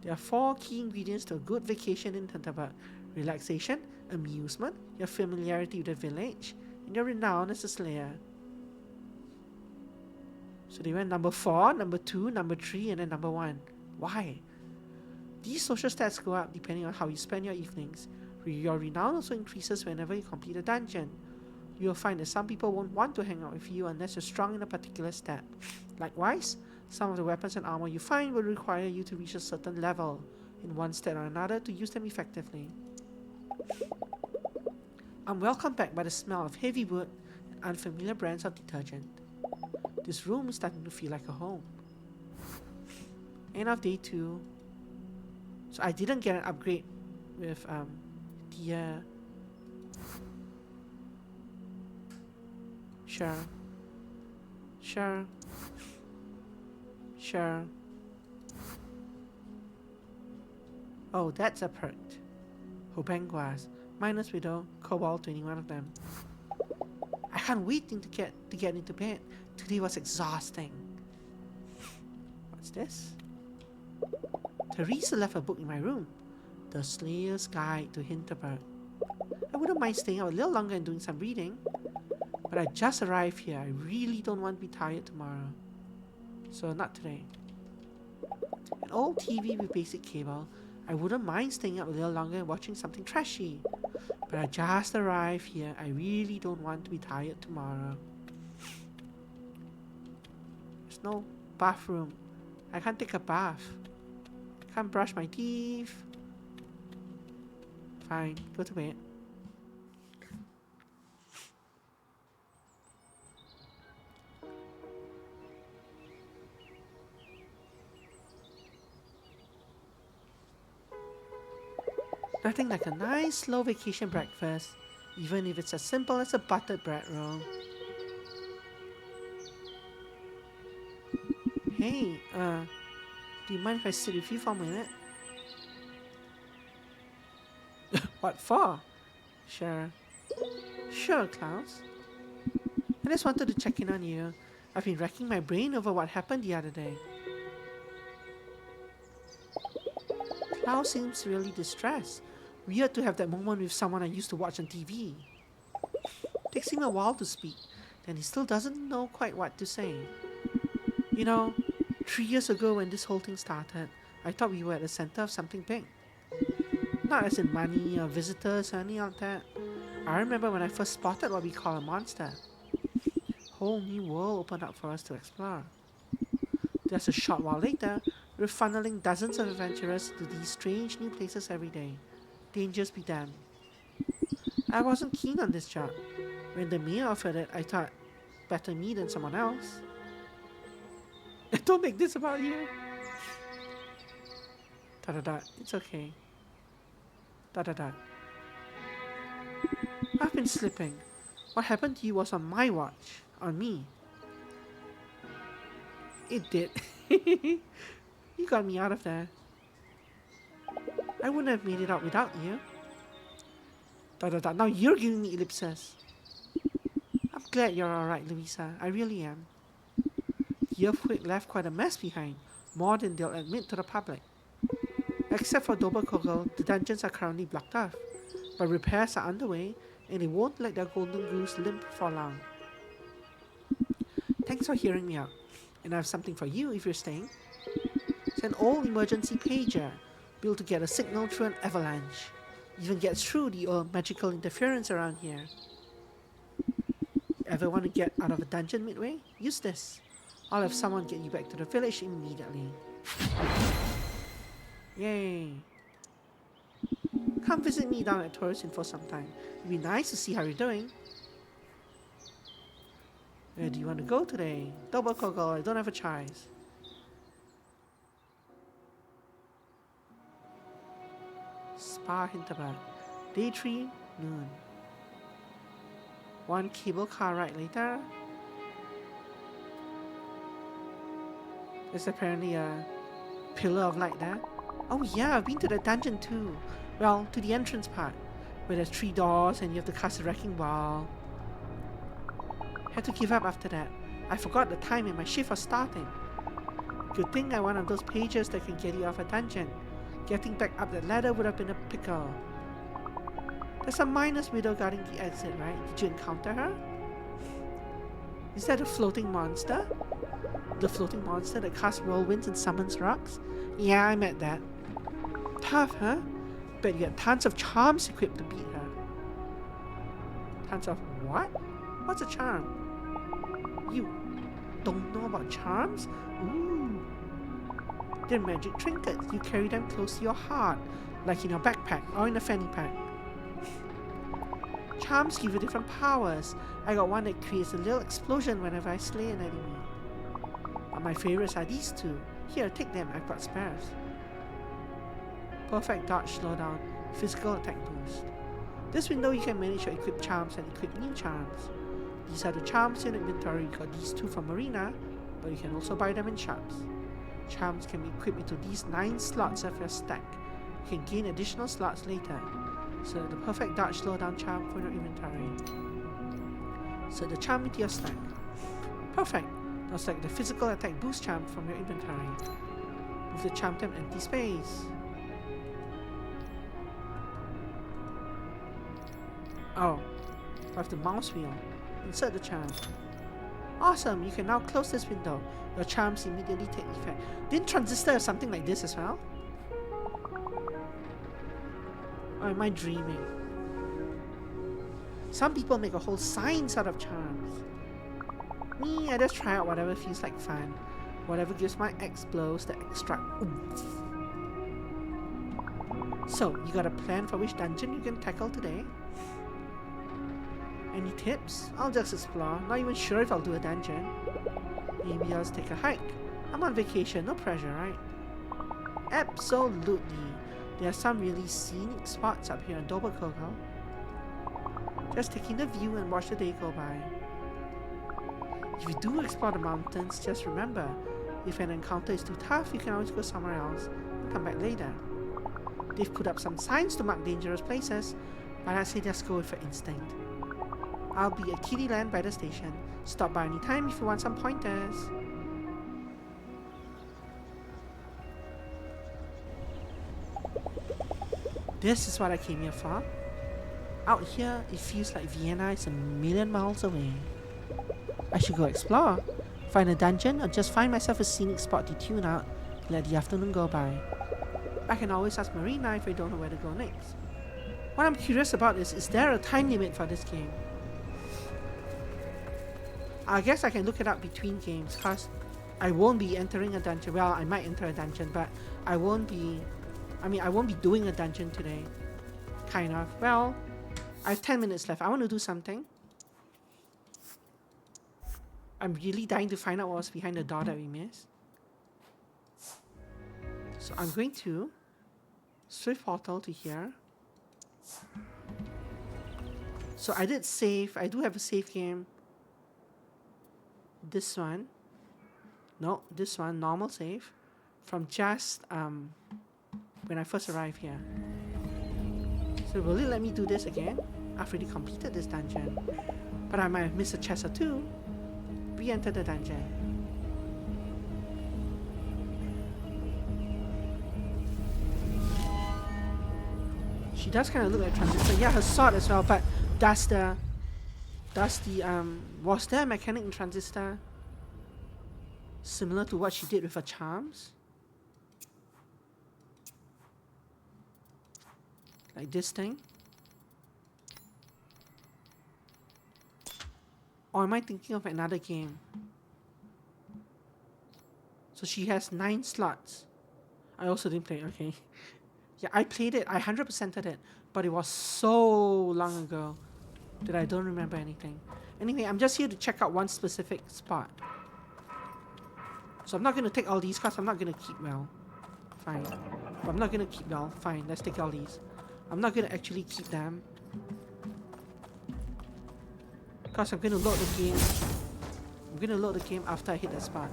There are 4 key ingredients to a good vacation in Hinterberg: relaxation, amusement, your familiarity with the village, and your renown as a slayer. So they went number 4, number 2, number 3, and then number 1. Why? These social stats go up depending on how you spend your evenings. Your renown also increases whenever you complete a dungeon. You will find that some people won't want to hang out with you unless you're strong in a particular stat. Likewise, some of the weapons and armor you find will require you to reach a certain level in one stat or another to use them effectively. I'm welcomed back by the smell of heavy wood and unfamiliar brands of detergent. This room is starting to feel like a home. End of day 2. So I didn't get an upgrade with the Sure. Oh, that's a perk. Hobanguas, minus widow, Cobalt, 21 of them. I can't wait to get into bed. Today was exhausting. What's this? Teresa left a book in my room. The Slayer's Guide to Hinterberg. I wouldn't mind staying out a little longer and doing some reading. But I just arrived here. I really don't want to be tired tomorrow. So not today. An old TV with basic cable. I wouldn't mind staying up a little longer and watching something trashy. But I just arrived here. I really don't want to be tired tomorrow. There's no bathroom. I can't take a bath. Can't brush my teeth. Fine, go to bed. Nothing like a nice slow vacation breakfast, even if it's as simple as a buttered bread roll. Hey, do you mind if I sit with you for a minute? What for? Sure. Sure, Klaus. I just wanted to check in on you. I've been racking my brain over what happened the other day. Klaus seems really distressed. Weird to have that moment with someone I used to watch on TV. Takes him a while to speak, and he still doesn't know quite what to say. You know, 3 years ago when this whole thing started, I thought we were at the center of something big. Not as in money or visitors or any of that. I remember when I first spotted what we call a monster. Whole new world opened up for us to explore. Just a short while later, we're funneling dozens of adventurers to these strange new places every day. Dangers be damned. I wasn't keen on this job. When the mayor offered it, I thought, better me than someone else. Don't make this about you. It's okay. I've been slipping. What happened to you was on my watch. On me. It did. You got me out of there. I wouldn't have made it out without you. Now you're giving me ellipses. I'm glad you're alright, Louisa. I really am. The earthquake left quite a mess behind, more than they'll admit to the public. Except for Doberkogel, the dungeons are currently blocked off, but repairs are underway and they won't let their golden goose limp for long. Thanks for hearing me out, and I have something for you if you're staying. It's an old emergency pager, built to get a signal through an avalanche. Even gets through the old magical interference around here. Ever want to get out of a dungeon midway? Use this. I'll have someone get you back to the village immediately. Yay! Come visit me down at Tourist Info sometime. It'd be nice to see how you're doing. Where do you want to go today? Doberkogel, I don't have a choice. Spa Hinterberg. Day 3, noon. One cable car ride later. There's apparently a pillar of light there. Oh yeah, I've been to the dungeon too. Well, to the entrance part, where there's 3 doors and you have to cast a wrecking ball. Had to give up after that. I forgot the time and my shift was starting. Good thing I one of those pages that can get you off a dungeon. Getting back up that ladder would have been a pickle. There's a Miner's Widow guarding the exit, right? Did you encounter her? Is that a floating monster? The floating monster that casts whirlwinds and summons rocks? Yeah, I met that. Tough, huh? Bet you had tons of charms equipped to beat her. Tons of what? What's a charm? You don't know about charms? Ooh. They're magic trinkets. You carry them close to your heart, like in your backpack or in a fanny pack. Charms give you different powers. I got one that creates a little explosion whenever I slay an enemy. But my favorites are these 2. Here, take them. I've got spares. Perfect dodge slowdown, physical attack boost. This window you can manage your equipped charms and equip new charms. These are the charms in inventory. You got these 2 from Marina, but you can also buy them in shops. Charms can be equipped into these 9 slots of your stack. You can gain additional slots later. So the perfect dodge slowdown charm for your inventory. So the charm into your stack. Perfect. Now select the physical attack boost charm from your inventory. Move the charm to an empty space. Oh, I have the mouse wheel. Insert the charm. Awesome, you can now close this window. Your charms immediately take effect. Didn't Transistor have something like this as well? Or am I dreaming? Some people make a whole science out of charms. Me, I just try out whatever feels like fun. Whatever gives my X-blows the extra oomph. So, you got a plan for which dungeon you can tackle today? Any tips? I'll just explore, not even sure if I'll do a dungeon. Maybe I'll take a hike. I'm on vacation, no pressure, right? Absolutely. There are some really scenic spots up here in Dober Coco. Just taking the view and watch the day go by. If you do explore the mountains, just remember, if an encounter is too tough, you can always go somewhere else and come back later. They've put up some signs to mark dangerous places, but I say just go with your instinct. I'll be at Kittyland by the station. Stop by anytime if you want some pointers. This is what I came here for. Out here, it feels like Vienna is a million miles away. I should go explore, find a dungeon, or just find myself a scenic spot to tune out and let the afternoon go by. I can always ask Marina if I don't know where to go next. What I'm curious about is there a time limit for this game? I guess I can look it up between games, cause I won't be entering a dungeon. Well, I might enter a dungeon, but I won't be doing a dungeon today. Kind of. Well, I have 10 minutes left. I want to do something. I'm really dying to find out what was behind the door that we missed. So I'm going to swift portal to here. So I did save. I do have a save game. This one. No, this one. Normal save. From just when I first arrived here. So will it let me do this again? I've already completed this dungeon. But I might have missed a chest or two. Re-enter the dungeon. She does kind of look like Transistor. Yeah, her sword as well, but was there a mechanic in Transistor similar to what she did with her charms? Like this thing? Or am I thinking of another game? So she has 9 slots. I also didn't play it, okay. Yeah, I played it, I 100%ed it, but it was so long ago that I don't remember anything. Anyway, I'm just here to check out one specific spot. So I'm not going to take all these because I'm not going to keep well. Fine. But I'm not going to keep well. Fine, let's take all these. I'm not going to actually keep them. Because I'm going to load the game. I'm going to load the game after I hit that spot.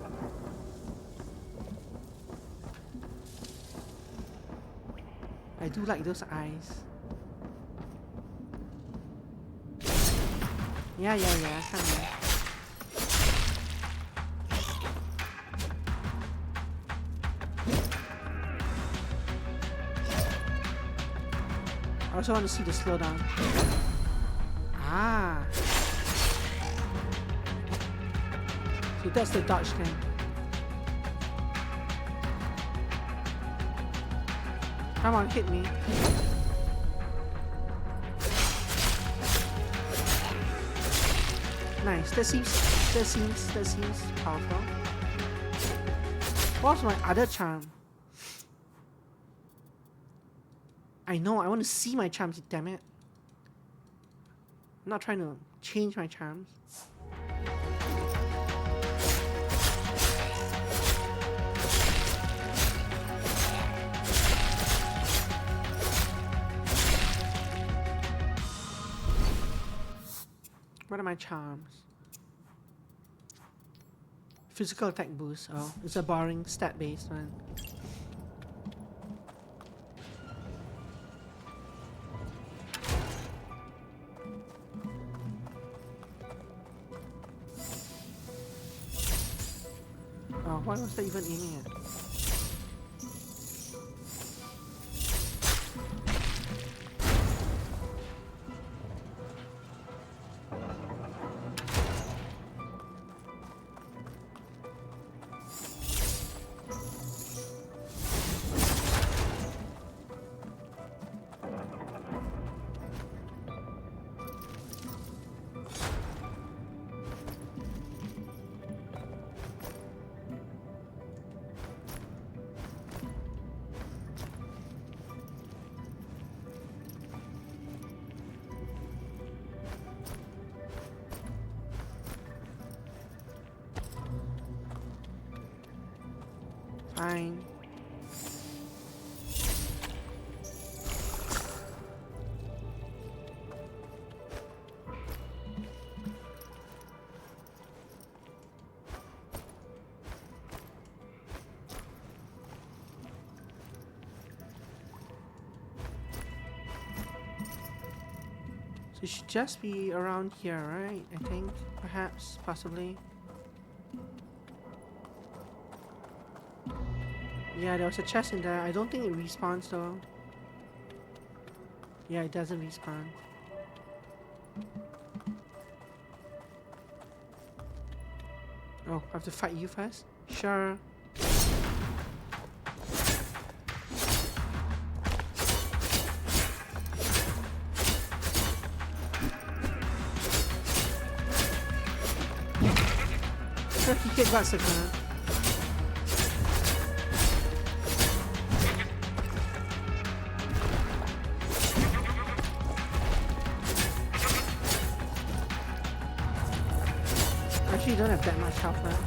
I do like those eyes. Yeah, come here. I also want to see the slowdown. Ah. So that's the dodge thing. Come on, hit me. Nice. That seems powerful. What's my other charm? I know, I want to see my charms, damn it. I'm not trying to change my charms. What are my charms? Physical attack boost. Oh, it's a boring stat-based one. Oh, why was that even aiming at? Fine. So it should just be around here, right? I think, perhaps, possibly. Yeah, there was a chest in there. I don't think it respawns though. Yeah, it doesn't respawn. Oh, I have to fight you first? Sure. Sure, he hit that second. Actually, you don't have that much health left.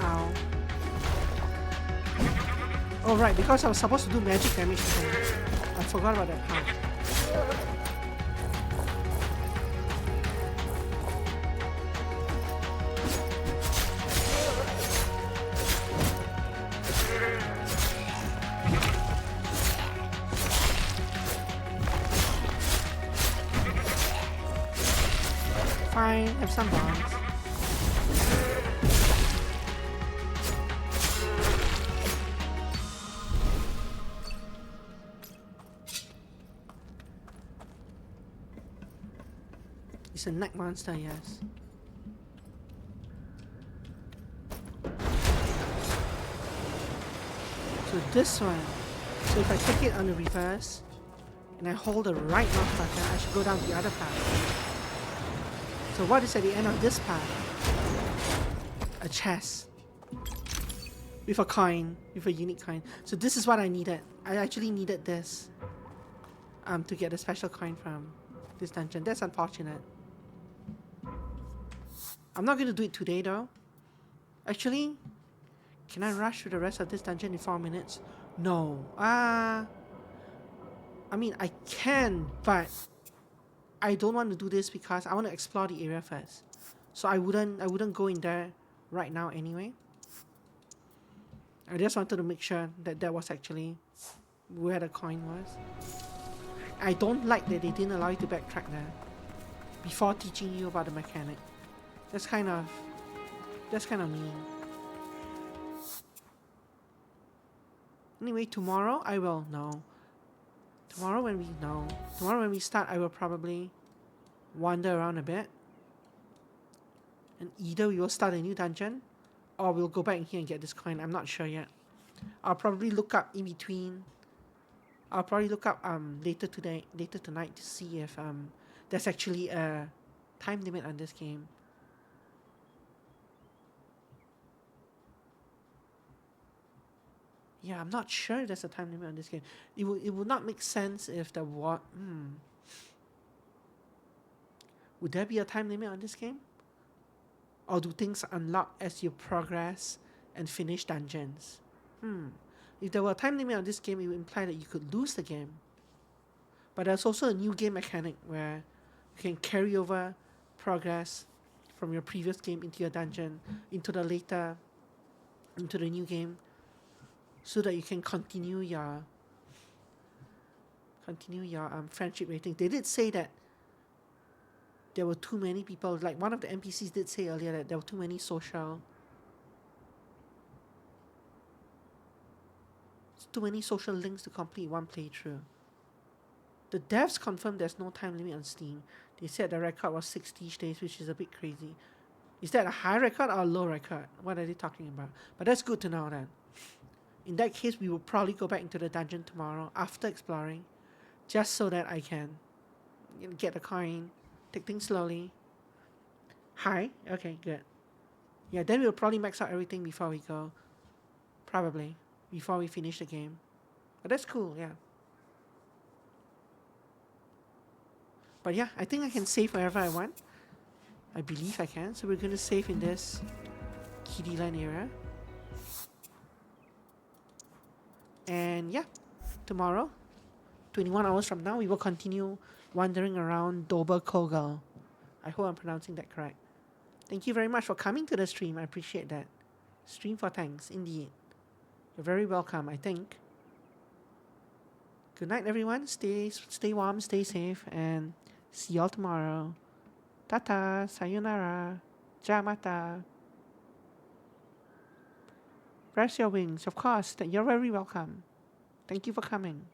Ow. Oh right, because I was supposed to do magic damage to him. I forgot about that part. Fine, have some bombs. It's a neck monster, yes. So this one. So if I take it on the reverse and I hold the right mouse button, I should go down the other path. So what is at the end of this path? A chest. With a coin. With a unique coin. So this is what I needed. I actually needed this. To get a special coin from this dungeon. That's unfortunate. I'm not going to do it today though. Actually, can I rush through the rest of this dungeon in 4 minutes? No. I mean, I can, but I don't want to do this because I want to explore the area first. So I wouldn't go in there right now anyway. I just wanted to make sure that that was actually where the coin was. I don't like that they didn't allow you to backtrack there before teaching you about the mechanic. That's kind of mean. Anyway, tomorrow I will know. Tomorrow when we start, I will probably wander around a bit. And either we will start a new dungeon or we'll go back in here and get this coin. I'm not sure yet. I'll probably look up in between. I'll probably look up later tonight to see if there's actually a time limit on this game. Yeah, I'm not sure there's a time limit on this game. It would not make sense if there was... Would there be a time limit on this game? Or do things unlock as you progress and finish dungeons? If there were a time limit on this game, it would imply that you could lose the game. But there's also a new game mechanic where you can carry over progress from your previous game into your dungeon, into the new game, so that you can continue your friendship rating. They did say that there were too many people, like one of the NPCs did say earlier that there were too many social links to complete one playthrough. The devs confirmed there's no time limit on Steam. They said the record was 60 days, which is a bit crazy. Is that a high record or a low record? What are they talking about? But that's good to know then. In that case, we will probably go back into the dungeon tomorrow after exploring, just so that I can get the coin, take things slowly. Hi? Okay, good. Yeah, then we'll probably max out everything before we go. Probably. Before we finish the game. But that's cool, yeah. But yeah, I think I can save wherever I want. I believe I can. So we're going to save in this kiddie land area. And yeah, tomorrow, 21 hours from now, we will continue wandering around Dober Kogel. I hope I'm pronouncing that correct. Thank you very much for coming to the stream. I appreciate that. Stream for thanks, indeed. You're very welcome, I think. Good night, everyone. Stay warm, stay safe, and see y'all tomorrow. Tata, sayonara, jamata. Press your wings, of course. You're very welcome. Thank you for coming.